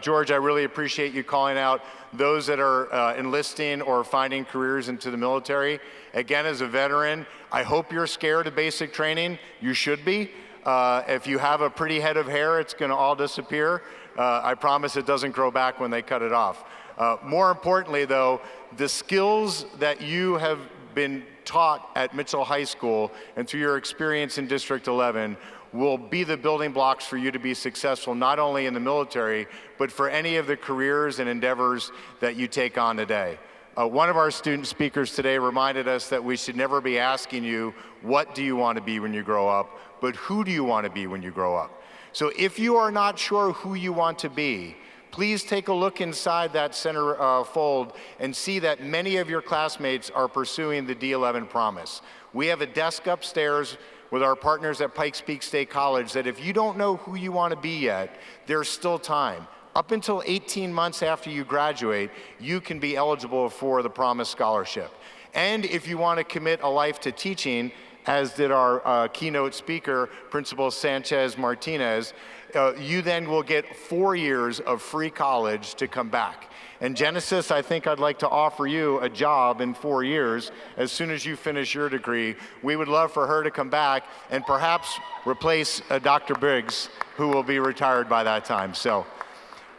George, I really appreciate you calling out those that are enlisting or finding careers into the military. Again, as a veteran, I hope you're scared of basic training. You should be. If you have a pretty head of hair, it's going to all disappear. I promise it doesn't grow back when they cut it off. More importantly, though, the skills that you have been taught at Mitchell High School and through your experience in District 11 will be the building blocks for you to be successful not only in the military, but for any of the careers and endeavors that you take on today. One of our student speakers today reminded us that we should never be asking you, what do you want to be when you grow up, but who do you want to be when you grow up? So if you are not sure who you want to be, please take a look inside that center fold and see that many of your classmates are pursuing the D11 Promise. We have a desk upstairs with our partners at Pikes Peak State College that if you don't know who you want to be yet, there's still time. Up until 18 months after you graduate, you can be eligible for the Promise Scholarship. And if you want to commit a life to teaching, as did our keynote speaker, Principal Sanchez Martinez, you then will get 4 years of free college to come back. And Genesis, I think I'd like to offer you a job in 4 years as soon as you finish your degree. We would love for her to come back and perhaps replace Dr. Briggs, who will be retired by that time. So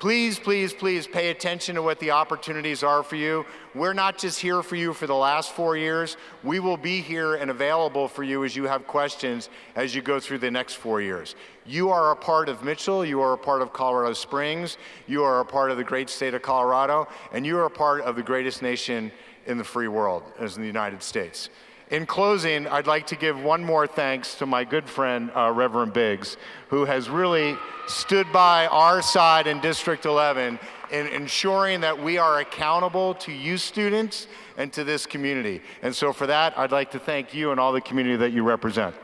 please, please, please pay attention to what the opportunities are for you. We're not just here for you for the last 4 years. We will be here and available for you as you have questions as you go through the next 4 years. You are a part of Mitchell, you are a part of Colorado Springs, you are a part of the great state of Colorado, and you are a part of the greatest nation in the free world, as in the United States. In closing, I'd like to give one more thanks to my good friend, Reverend Biggs, who has really stood by our side in District 11 in ensuring that we are accountable to you students and to this community. And so for that, I'd like to thank you and all the community that you represent.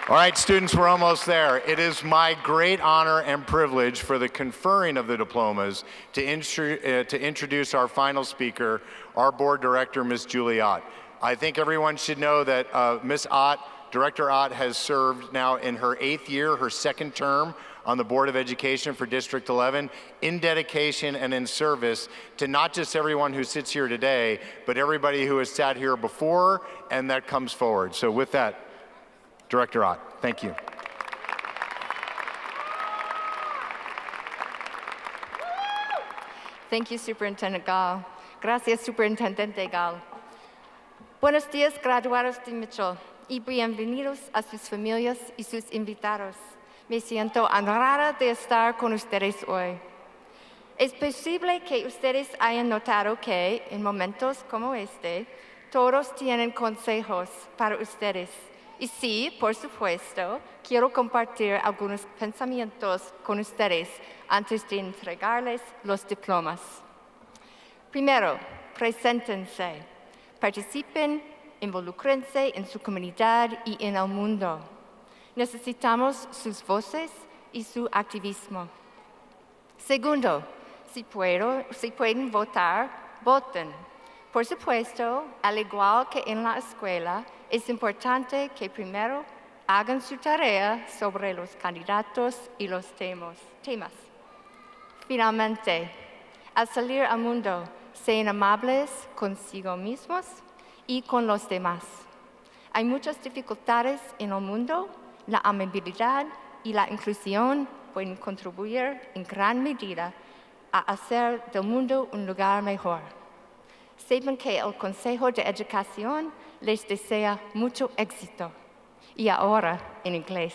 All right, students, we're almost there. It is my great honor and privilege for the conferring of the diplomas to introduce our final speaker, our board director, Ms. Julie Ott. I think everyone should know that Ms. Ott, Director Ott, has served now in her 8th year, her 2nd term on the Board of Education for District 11, in dedication and in service to not just everyone who sits here today, but everybody who has sat here before and that comes forward. So with that, Director Ott, thank you. Thank you, Superintendent Gall. Gracias, Superintendente Gall. Buenos días, graduados de Mitchell, y bienvenidos a sus familias y sus invitados. Me siento honrada de estar con ustedes hoy. Es posible que ustedes hayan notado que, en momentos como este, todos tienen consejos para ustedes. Y sí, por supuesto, quiero compartir algunos pensamientos con ustedes antes de entregarles los diplomas. Primero, preséntense, participen, involúcrense en su comunidad y en el mundo. Necesitamos sus voces y su activismo. Segundo, si pueden votar, voten. Por supuesto, al igual que en la escuela, es importante que primero hagan su tarea sobre los candidatos y los temas. Finalmente, al salir al mundo, sean amables consigo mismos y con los demás. Hay muchas dificultades en el mundo. La amabilidad y la inclusión pueden contribuir en gran medida a hacer del mundo un lugar mejor. Sepan que el Consejo de Educación les desea mucho éxito. Y ahora, en inglés.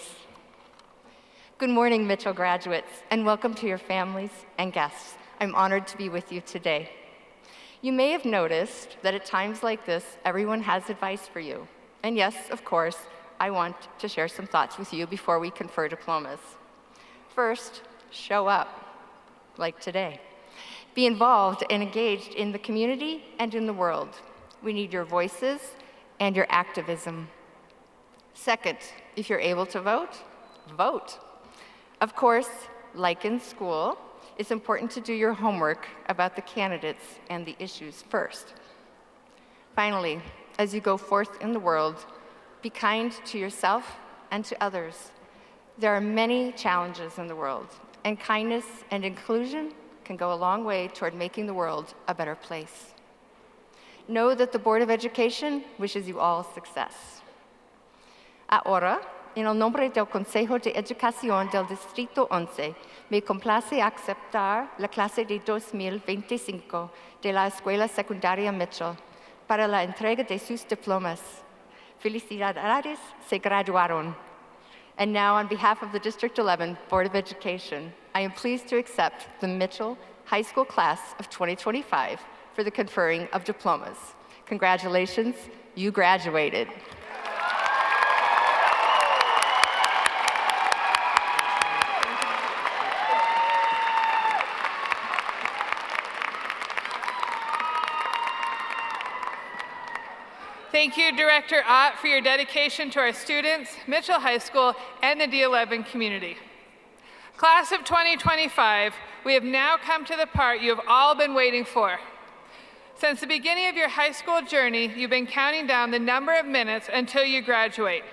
Good morning, Mitchell graduates, and welcome to your families and guests. I'm honored to be with you today. You may have noticed that at times like this, everyone has advice for you. And yes, of course, I want to share some thoughts with you before we confer diplomas. First, show up, like today. Be involved and engaged in the community and in the world. We need your voices and your activism. Second, if you're able to vote, vote. Of course, like in school, it's important to do your homework about the candidates and the issues first. Finally, as you go forth in the world, be kind to yourself and to others. There are many challenges in the world, and kindness and inclusion can go a long way toward making the world a better place. Know that the Board of Education wishes you all success. Ahora, en el nombre del Consejo de Educación del Distrito 11, me complace aceptar la clase de 2025 de la Escuela Secundaria Mitchell para la entrega de sus diplomas. Felicidades, se graduaron. And now, on behalf of the District 11 Board of Education, I am pleased to accept the Mitchell High School Class of 2025 for the conferring of diplomas. Congratulations, you graduated. Thank you, Director Ott, for your dedication to our students, Mitchell High School, and the D11 community. Class of 2025, we have now come to the part you have all been waiting for. Since the beginning of your high school journey, you've been counting down the number of minutes until you graduate.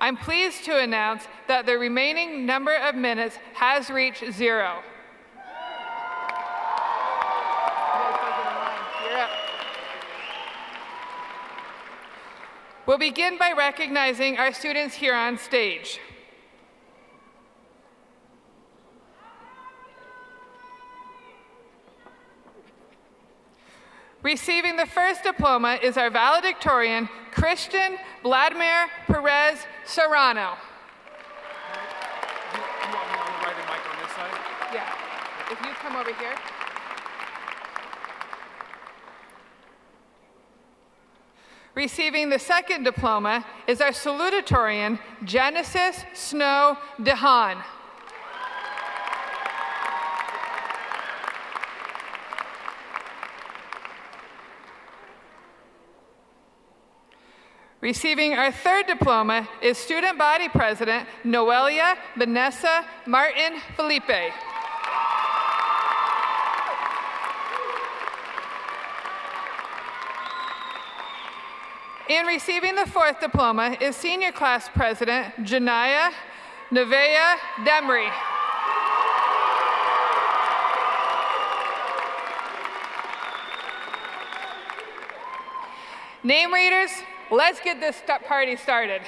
I'm pleased to announce that the remaining number of minutes has reached 0. You're up. We'll begin by recognizing our students here on stage. Receiving the first diploma is our valedictorian, Christian Vladimir Perez Serrano. You want me on the right and Mike on this side? Yeah, if you come over here. Receiving the second diploma is our salutatorian, Genesis Snow DeHaan. Receiving our third diploma is Student Body President, Noelia Vanessa Martin Felipe. And receiving the fourth diploma is Senior Class President, Janaya Nevea Demry. Name readers, let's get this party started.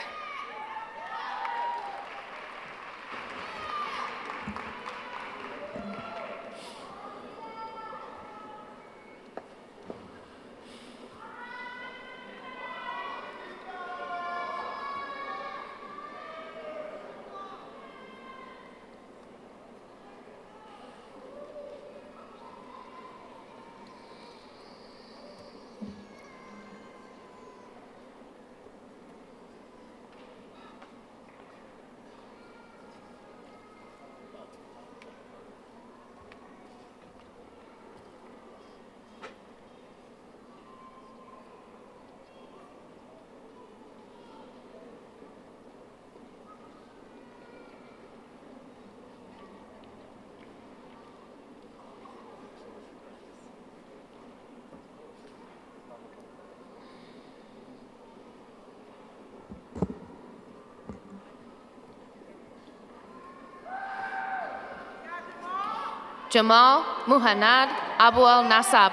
Jamal Muhannad Abu Al Nasab.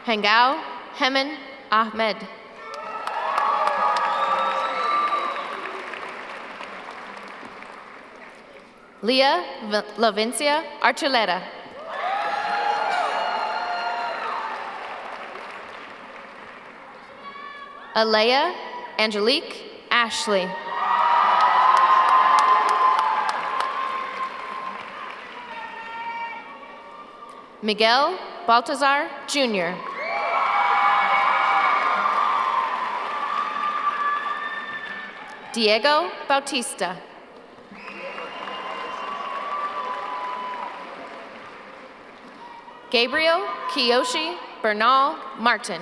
Hengao Hemen Ahmed. Leah Lavencia Archuleta. Alea Angelique Ashley. Miguel Baltazar Jr. Diego Bautista. Gabriel Kiyoshi Bernal Martin.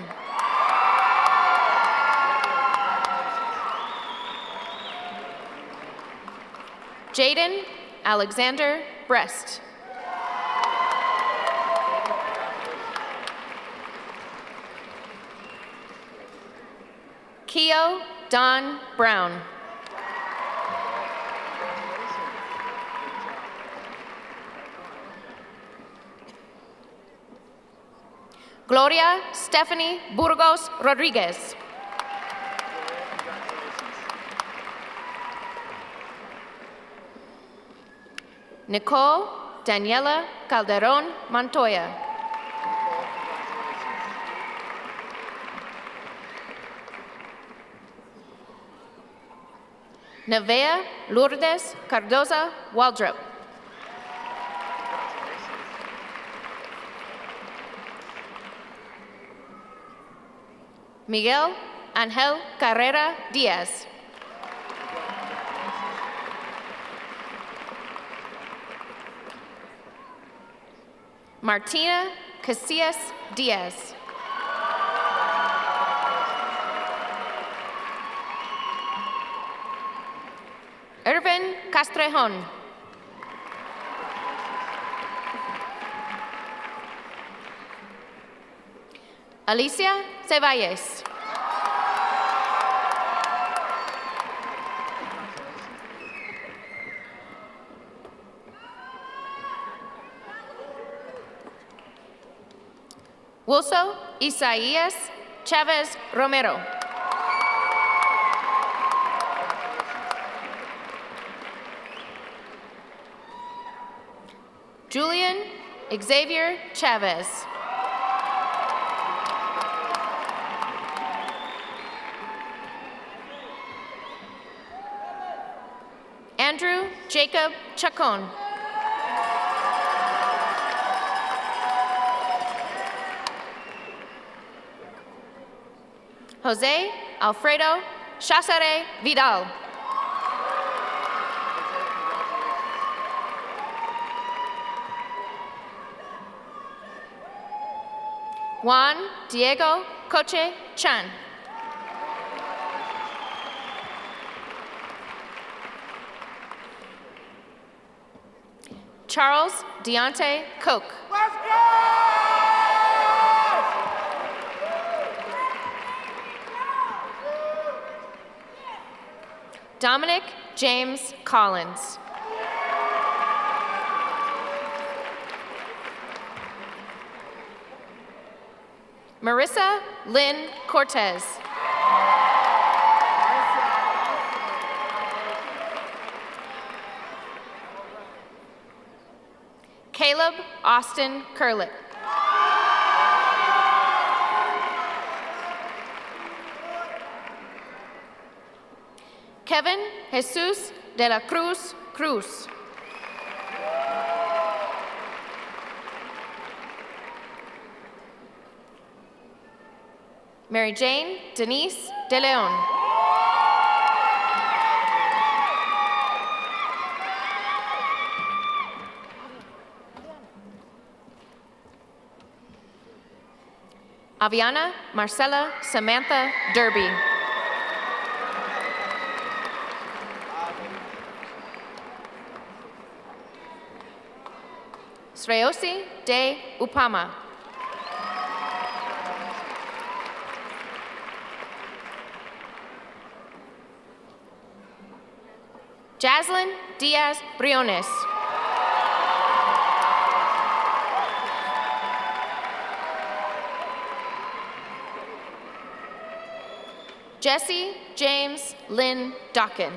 Jaden Alexander Brest. Keo Don Brown. Gloria Stephanie Burgos Rodriguez. Nicole Daniela Calderon Montoya. Nevea Lourdes Cardoza Waldrop. Miguel Angel Carrera Diaz. Martina Casillas Diaz. Irvin Castrejon. Alicia Ceballos. Wilso Isaías Chavez Romero. Julian Xavier Chavez. Andrew Jacob Chacon. Jose Alfredo Chazare Vidal. Juan Diego Coche Chan. Charles Deontay Koch. Dominic James Collins. Marissa Lynn Cortez. Caleb Austin Curlick. Kevin Jesus de la Cruz Cruz. Mary Jane Denise de Leon. Aviana Marcela Samantha Derby. Sreyosi de Upama. Jaslyn Diaz Briones. Jesse James Lynn Dockin.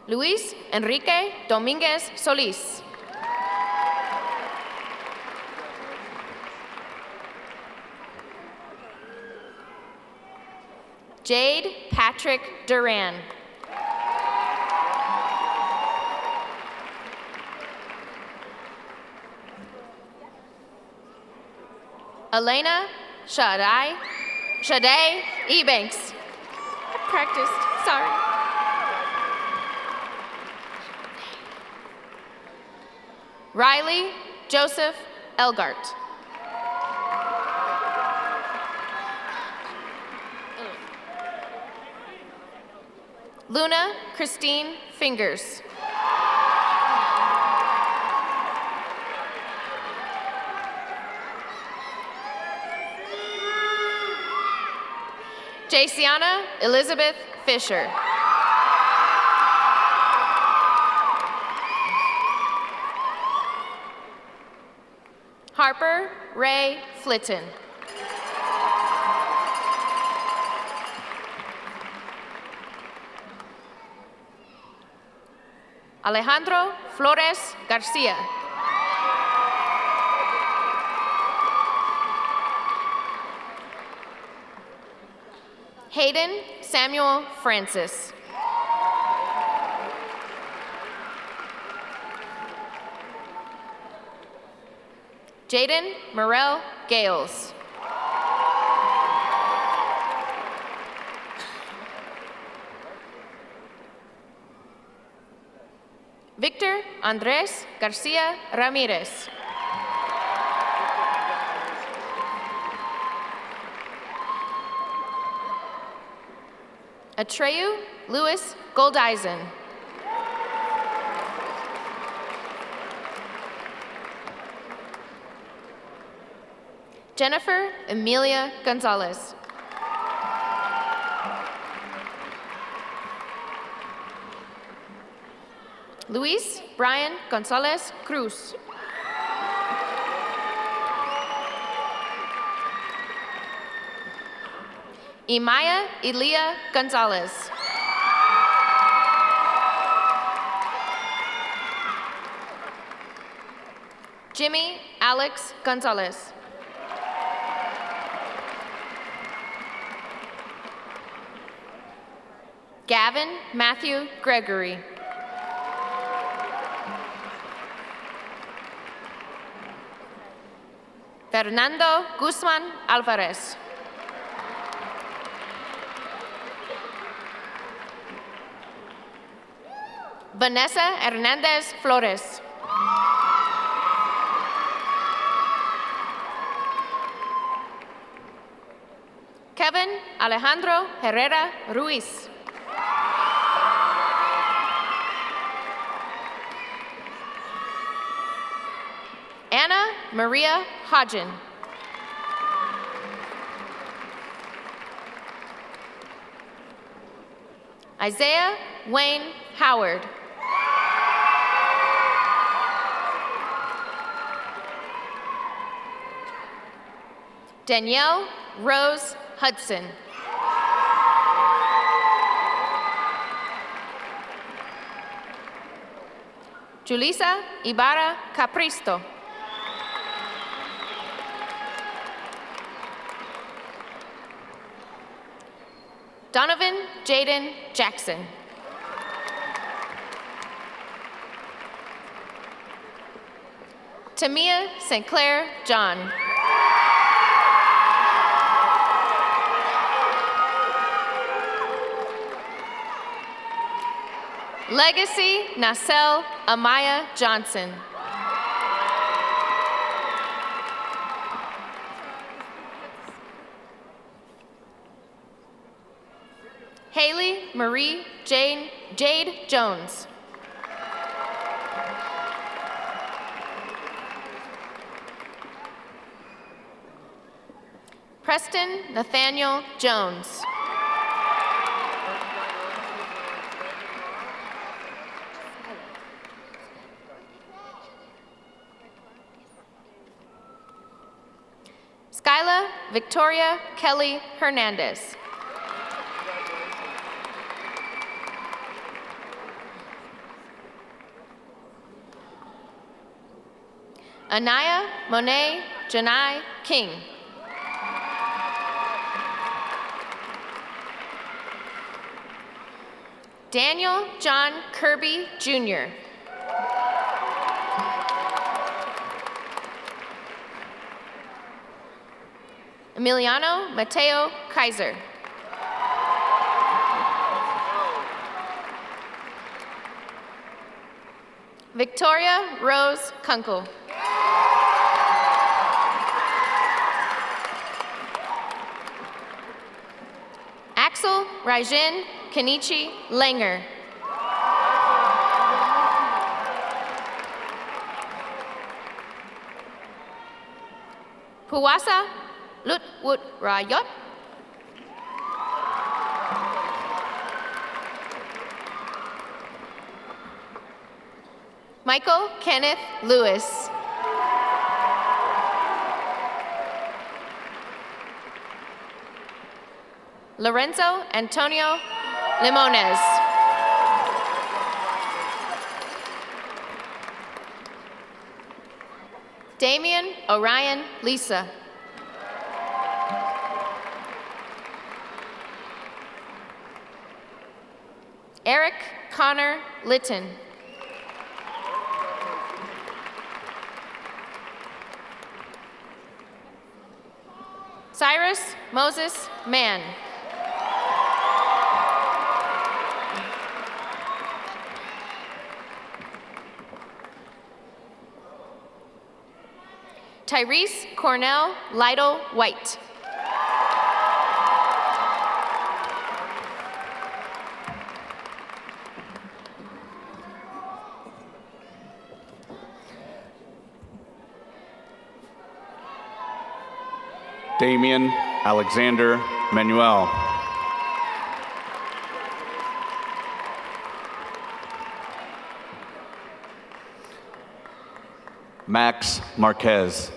Luis Enrique Dominguez Solis. Jade Patrick Duran. Elena Shadai Ebanks. practiced. Sorry. Riley Joseph Elgart. Luna Christine Fingers. Jaciana Elizabeth Fisher. Harper Ray Flitton. Alejandro Flores Garcia. Hayden Samuel Francis. Jaden Morel Gales. Victor Andres Garcia Ramirez. Atreyu Louis Goldeisen. Jennifer Emilia Gonzalez. Luis Brian Gonzalez Cruz. Imaya Elia Gonzalez. Jimmy Alex Gonzalez. Gavin Matthew Gregory. Fernando Guzman Alvarez. Vanessa Hernandez Flores. Kevin Alejandro Herrera Ruiz. Anna Maria Hodgen. Isaiah Wayne Howard. Danielle Rose Hudson. Julissa Ibarra Capristo. Donovan Jaden Jackson. Tamia St. Clair John. Legacy Nacelle Amaya Johnson. Haley Marie Jade Jones. Preston Nathaniel Jones. Skyla Victoria Kelly Hernandez. Anaya Monet Janai King. Daniel John Kirby Jr. Emiliano Mateo Kaiser. Victoria Rose Kunkel. Axel Raijin Kenichi Langer. Puwasa Lutwood Rayot. Michael Kenneth Lewis. Lorenzo Antonio Limones. Damian Orion Lisa. Eric Connor Litton. Cyrus Moses Mann. Tyrese Cornell Lytle White. Damian Alexander Manuel. Max Marquez.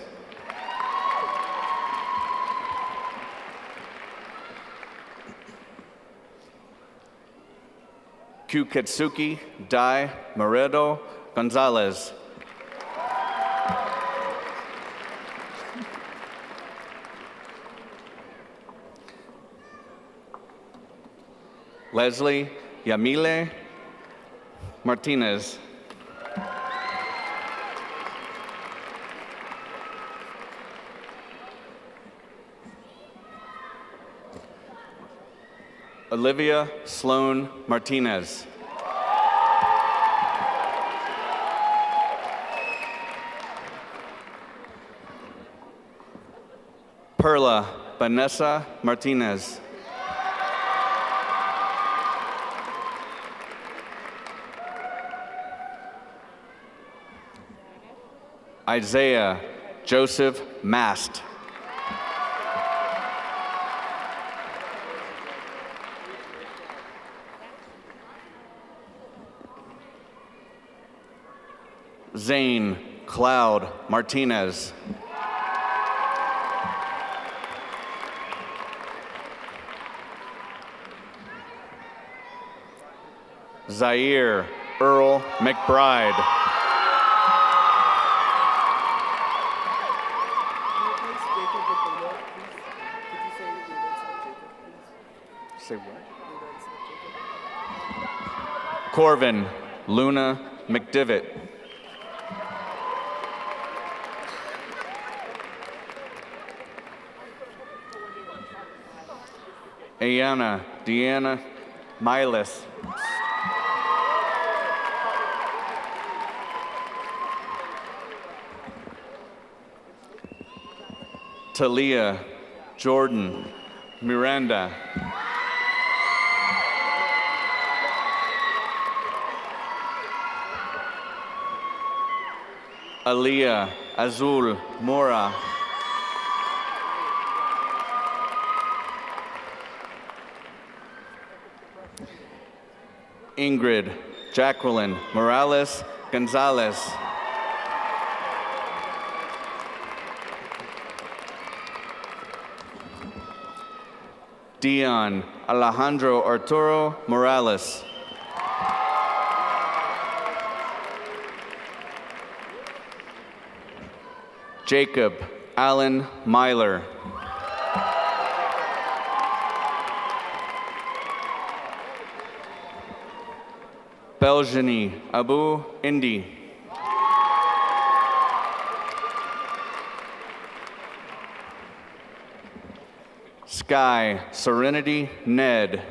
Kyuketsuki Dai Moredo Gonzalez. Leslie Yamile Martinez. Olivia Sloan Martinez. Perla Vanessa Martinez. Isaiah Joseph Mast. Zane Cloud Martinez. Zaire Earl McBride. Say what? Corvin Luna McDivitt. Ayana Deanna Milas. Talia Jordan Miranda. Aliyah Azul Mora. Ingrid Jacqueline Morales Gonzalez. Dion Alejandro Arturo Morales. Jacob Allen Myler. Beljani Abu Indi. Sky Serenity Ned.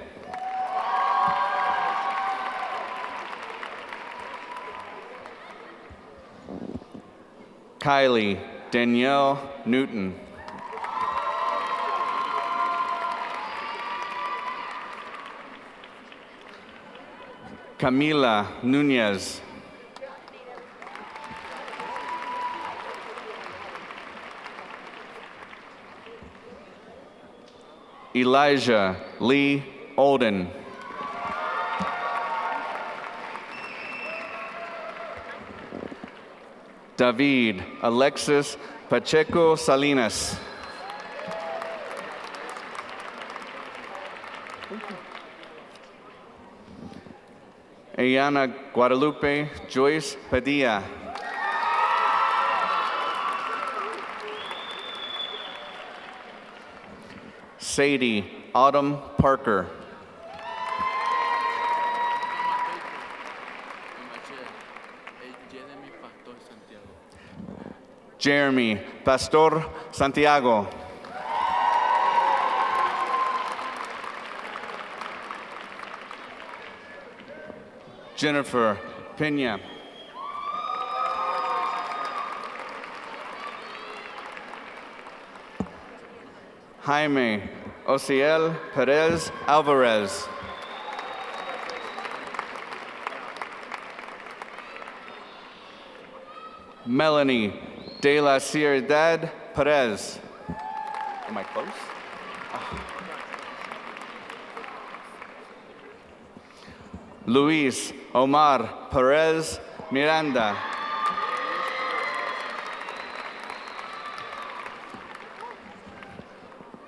Kylie Danielle Newton. Camila Nunez. Elijah Lee Olden. David Alexis Pacheco Salinas. Ayana Guadalupe Joyce Padilla. Sadie Autumn Parker. Jeremy Pastor Santiago. Jennifer Pena. Jaime Ociel Perez Alvarez. Melanie De La Ciudad Perez. Am I close? Luis Omar Perez Miranda.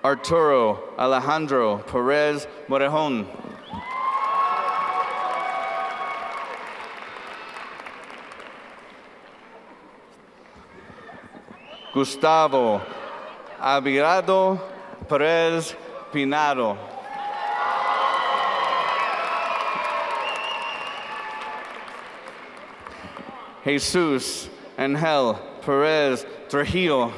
Arturo Alejandro Perez Morejon. Gustavo Abirado Perez Pinado. Jesus Angel Perez Trujillo.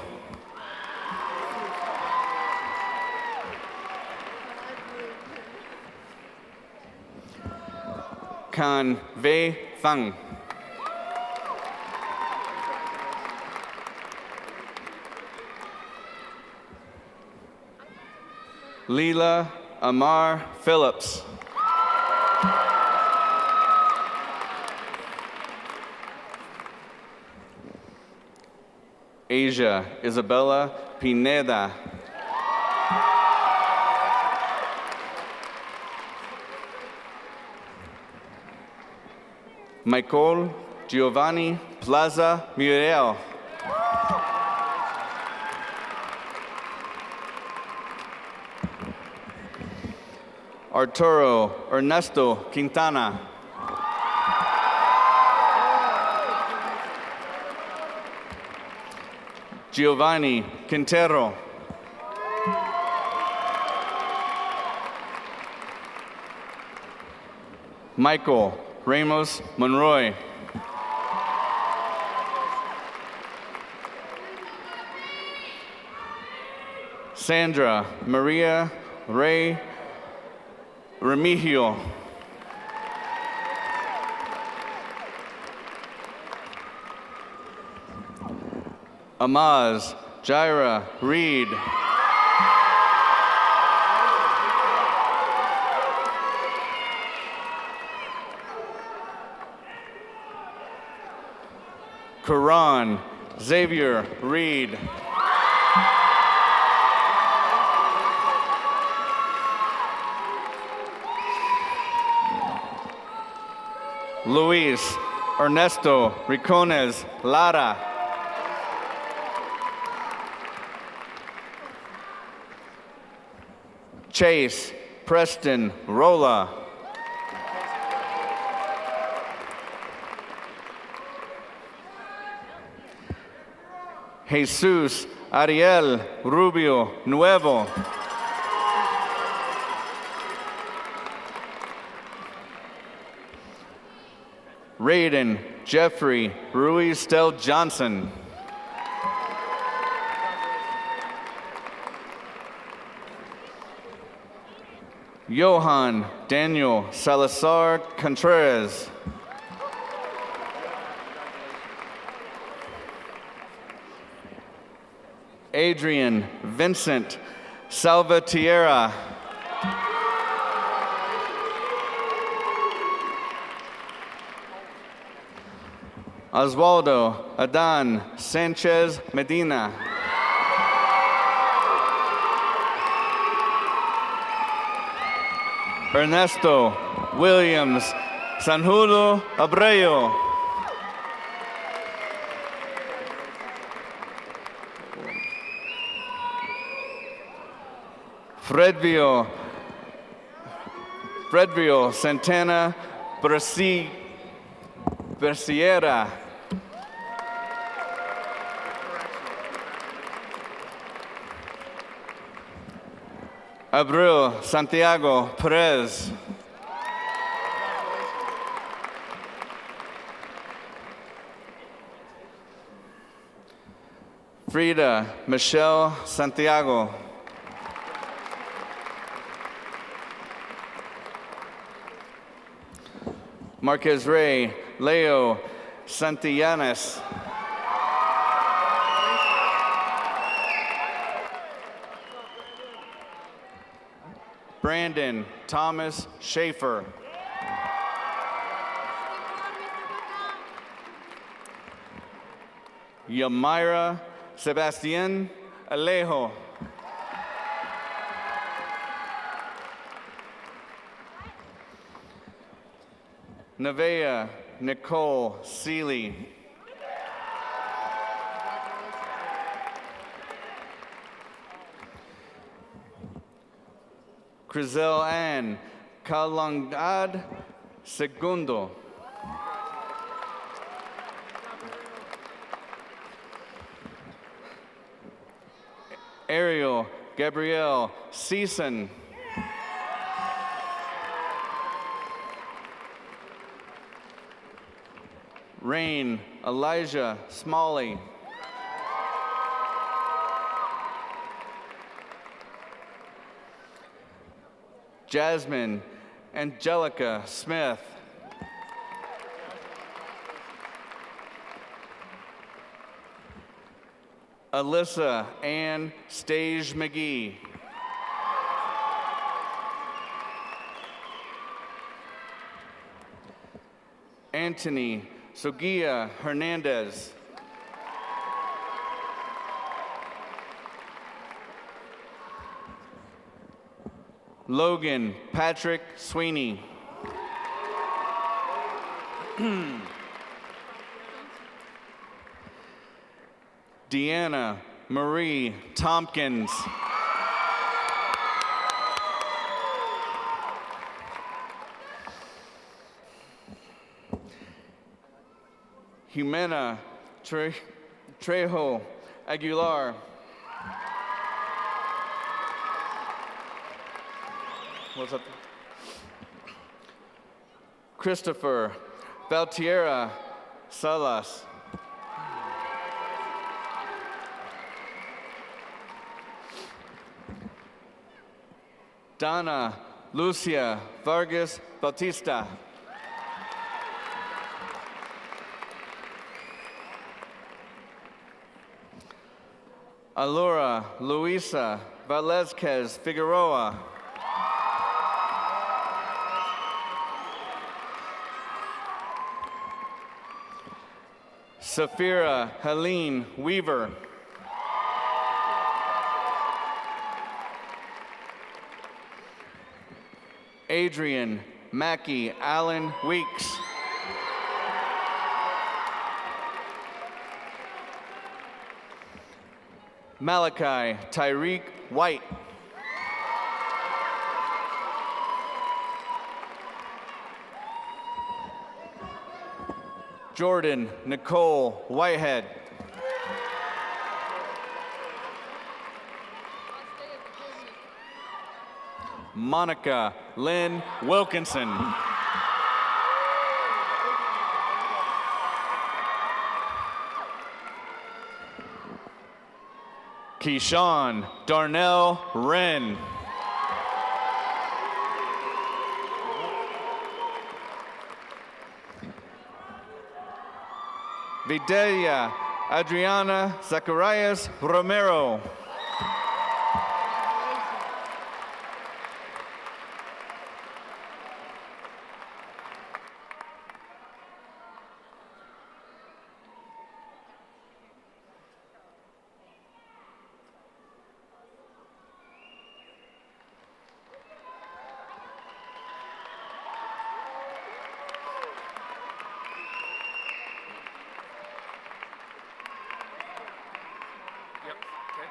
Can Wei Fang. Leela Amar Phillips. Asia Isabella Pineda. Michael Giovanni Plaza Muriel. Arturo Ernesto Quintana. Giovanni Quintero. Michael Ramos Monroy. Sandra Maria Ray Remigio. Amaz Jaira Reed. Quran Xavier Reed. Luis Ernesto Ricones Lara. Chase Preston Rolla. Jesus Ariel Rubio Nuevo. Raiden Jeffrey Ruiz Stel Johnson. Johan Daniel Salazar Contreras. Adrian Vincent Salvatierra. Oswaldo Adan Sanchez Medina. Ernesto Williams Sanjudo Abreu. Fredvio Santana Brasiera. Abril Santiago Perez. Frida Michelle Santiago. Marquez Ray Leo Santillanes. Brandon Thomas Schaefer. Yamira Sebastian Alejo. Nevaeh Nicole Seeley. Crizel Ann Calangad Segundo. Ariel Gabrielle Season. Rain Elijah Smalley. Jasmine Angelica Smith. Alyssa Ann Stage McGee. Anthony Sogia Hernandez. Logan Patrick Sweeney. Deanna Marie Tompkins. Jimena Trejo Aguilar. What's up? Christopher Valtierra Salas. Donna Lucia Vargas Bautista. Alura Luisa Velazquez Figueroa. Safira Helene Weaver. Adrian Mackey Allen Weeks. Malachi Tyreek White. Jordan Nicole Whitehead. Monica Lynn Wilkinson. Keyshawn Darnell Wren. Videlia Adriana Zacharias Romero. Yep. Okay.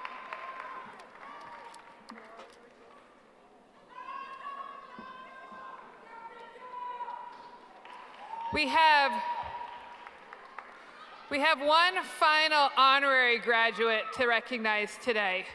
We have one final honorary graduate to recognize today.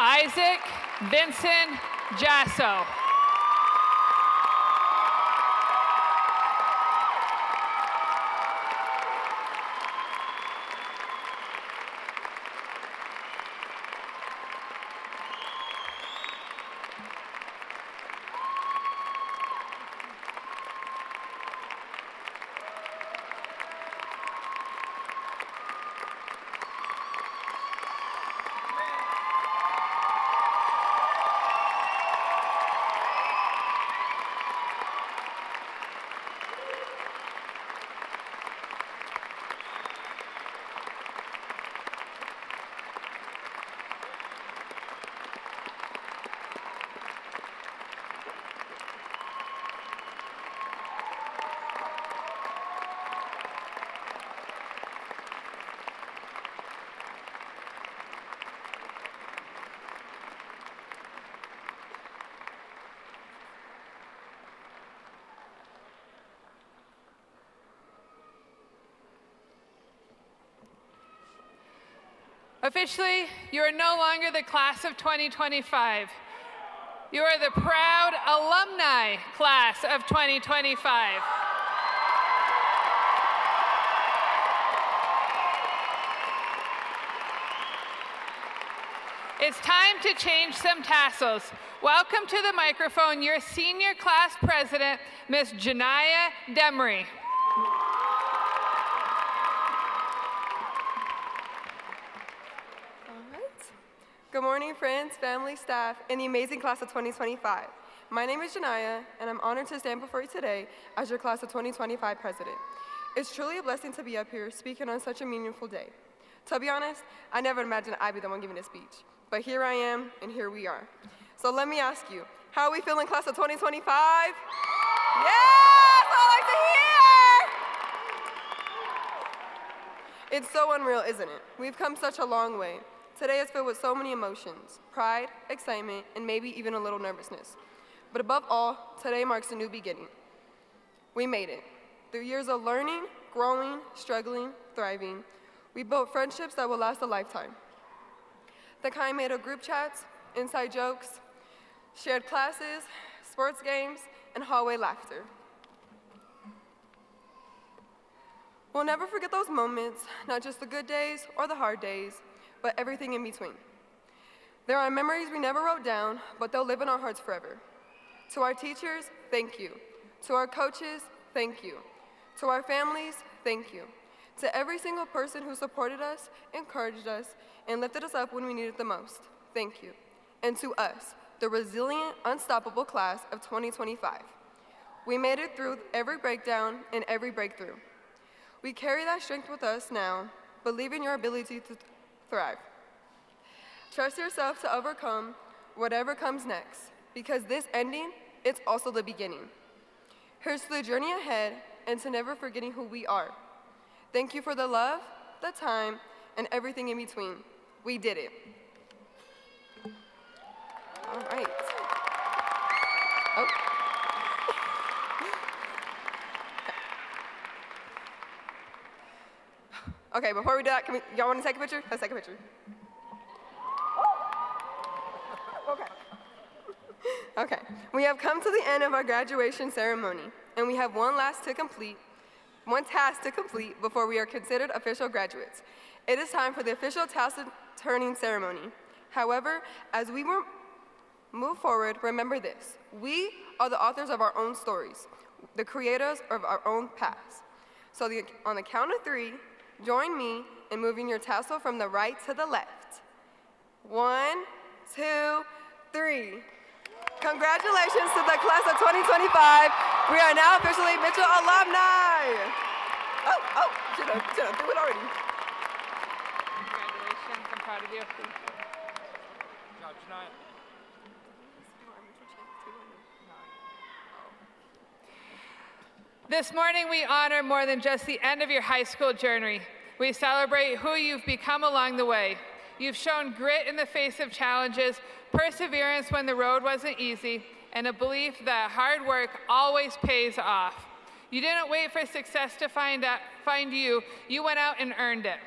Isaac Vincent Jasso. Officially, you are no longer the class of 2025. You are the proud alumni class of 2025. It's time to change some tassels. Welcome to the microphone your senior class president, Miss Janaya Demery. Good morning, friends, family, staff, and the amazing class of 2025. My name is Janaya, and I'm honored to stand before you today as your class of 2025 president. It's truly a blessing to be up here speaking on such a meaningful day. To be honest, I never imagined I'd be the one giving this speech, but here I am, and here we are. So let me ask you, how are we feeling, class of 2025? Yes, I like to hear! It's so unreal, isn't it? We've come such a long way. Today is filled with so many emotions, pride, excitement, and maybe even a little nervousness. But above all, today marks a new beginning. We made it. Through years of learning, growing, struggling, thriving, we built friendships that will last a lifetime. The kind made of group chats, inside jokes, shared classes, sports games, and hallway laughter. We'll never forget those moments, not just the good days or the hard days, but everything in between. There are memories we never wrote down, but they'll live in our hearts forever. To our teachers, thank you. To our coaches, thank you. To our families, thank you. To every single person who supported us, encouraged us, and lifted us up when we needed the most, thank you. And to us, the resilient, unstoppable class of 2025. We made it through every breakdown and every breakthrough. We carry that strength with us now, believe in your ability to thrive. Trust yourself to overcome whatever comes next, because this ending, it's also the beginning. Here's to the journey ahead and to never forgetting who we are. Thank you for the love, the time, and everything in between. We did it. All right. Oh. Okay, before we do that, y'all want to take a picture? Let's take a picture. Okay. Okay, we have come to the end of our graduation ceremony, and we have one task to complete before we are considered official graduates. It is time for the official tassel turning ceremony. However, as we move forward, remember this. We are the authors of our own stories, the creators of our own past. So on the count of 3, join me in moving your tassel from the right to the left. 1, 2, 3. Congratulations to the class of 2025. We are now officially Mitchell alumni. Oh, should have do it already. Congratulations, I'm proud of you. Good job, Janaya. This morning, we honor more than just the end of your high school journey. We celebrate who you've become along the way. You've shown grit in the face of challenges, perseverance when the road wasn't easy, and a belief that hard work always pays off. You didn't wait for success to find you, you went out and earned it.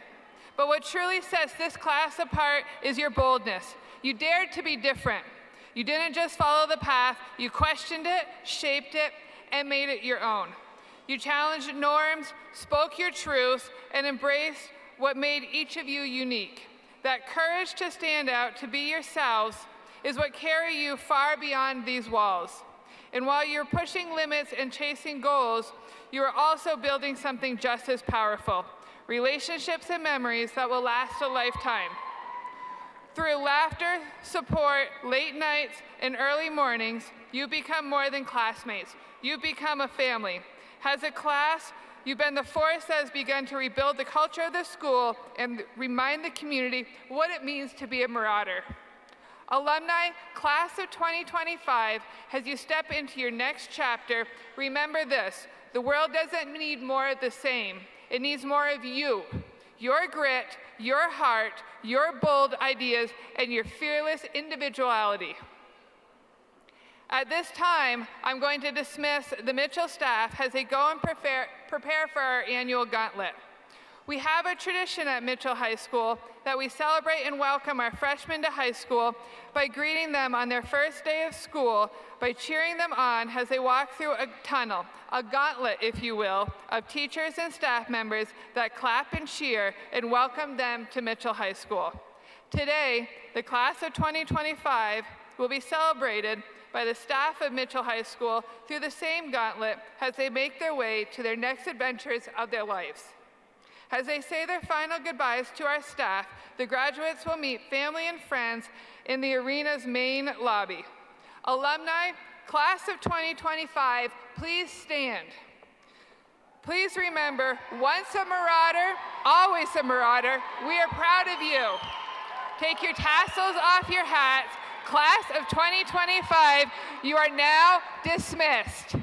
But what truly sets this class apart is your boldness. You dared to be different. You didn't just follow the path, you questioned it, shaped it, and made it your own. You challenged norms, spoke your truth, and embraced what made each of you unique. That courage to stand out, to be yourselves, is what carry you far beyond these walls. And while you're pushing limits and chasing goals, you are also building something just as powerful, relationships and memories that will last a lifetime. Through laughter, support, late nights, and early mornings, you become more than classmates. You become a family. As a class, you've been the force that has begun to rebuild the culture of the school and remind the community what it means to be a Marauder. Alumni, class of 2025, as you step into your next chapter, remember this: the world doesn't need more of the same. It needs more of you, your grit, your heart, your bold ideas, and your fearless individuality. At this time, I'm going to dismiss the Mitchell staff as they go and prepare for our annual gauntlet. We have a tradition at Mitchell High School that we celebrate and welcome our freshmen to high school by greeting them on their first day of school, by cheering them on as they walk through a tunnel, a gauntlet, if you will, of teachers and staff members that clap and cheer and welcome them to Mitchell High School. Today, the class of 2025 will be celebrated by the staff of Mitchell High School through the same gauntlet as they make their way to their next adventures of their lives. As they say their final goodbyes to our staff, the graduates will meet family and friends in the arena's main lobby. Alumni, class of 2025, please stand. Please remember, once a Marauder, always a Marauder. We are proud of you. Take your tassels off your hats. Class of 2025, you are now dismissed.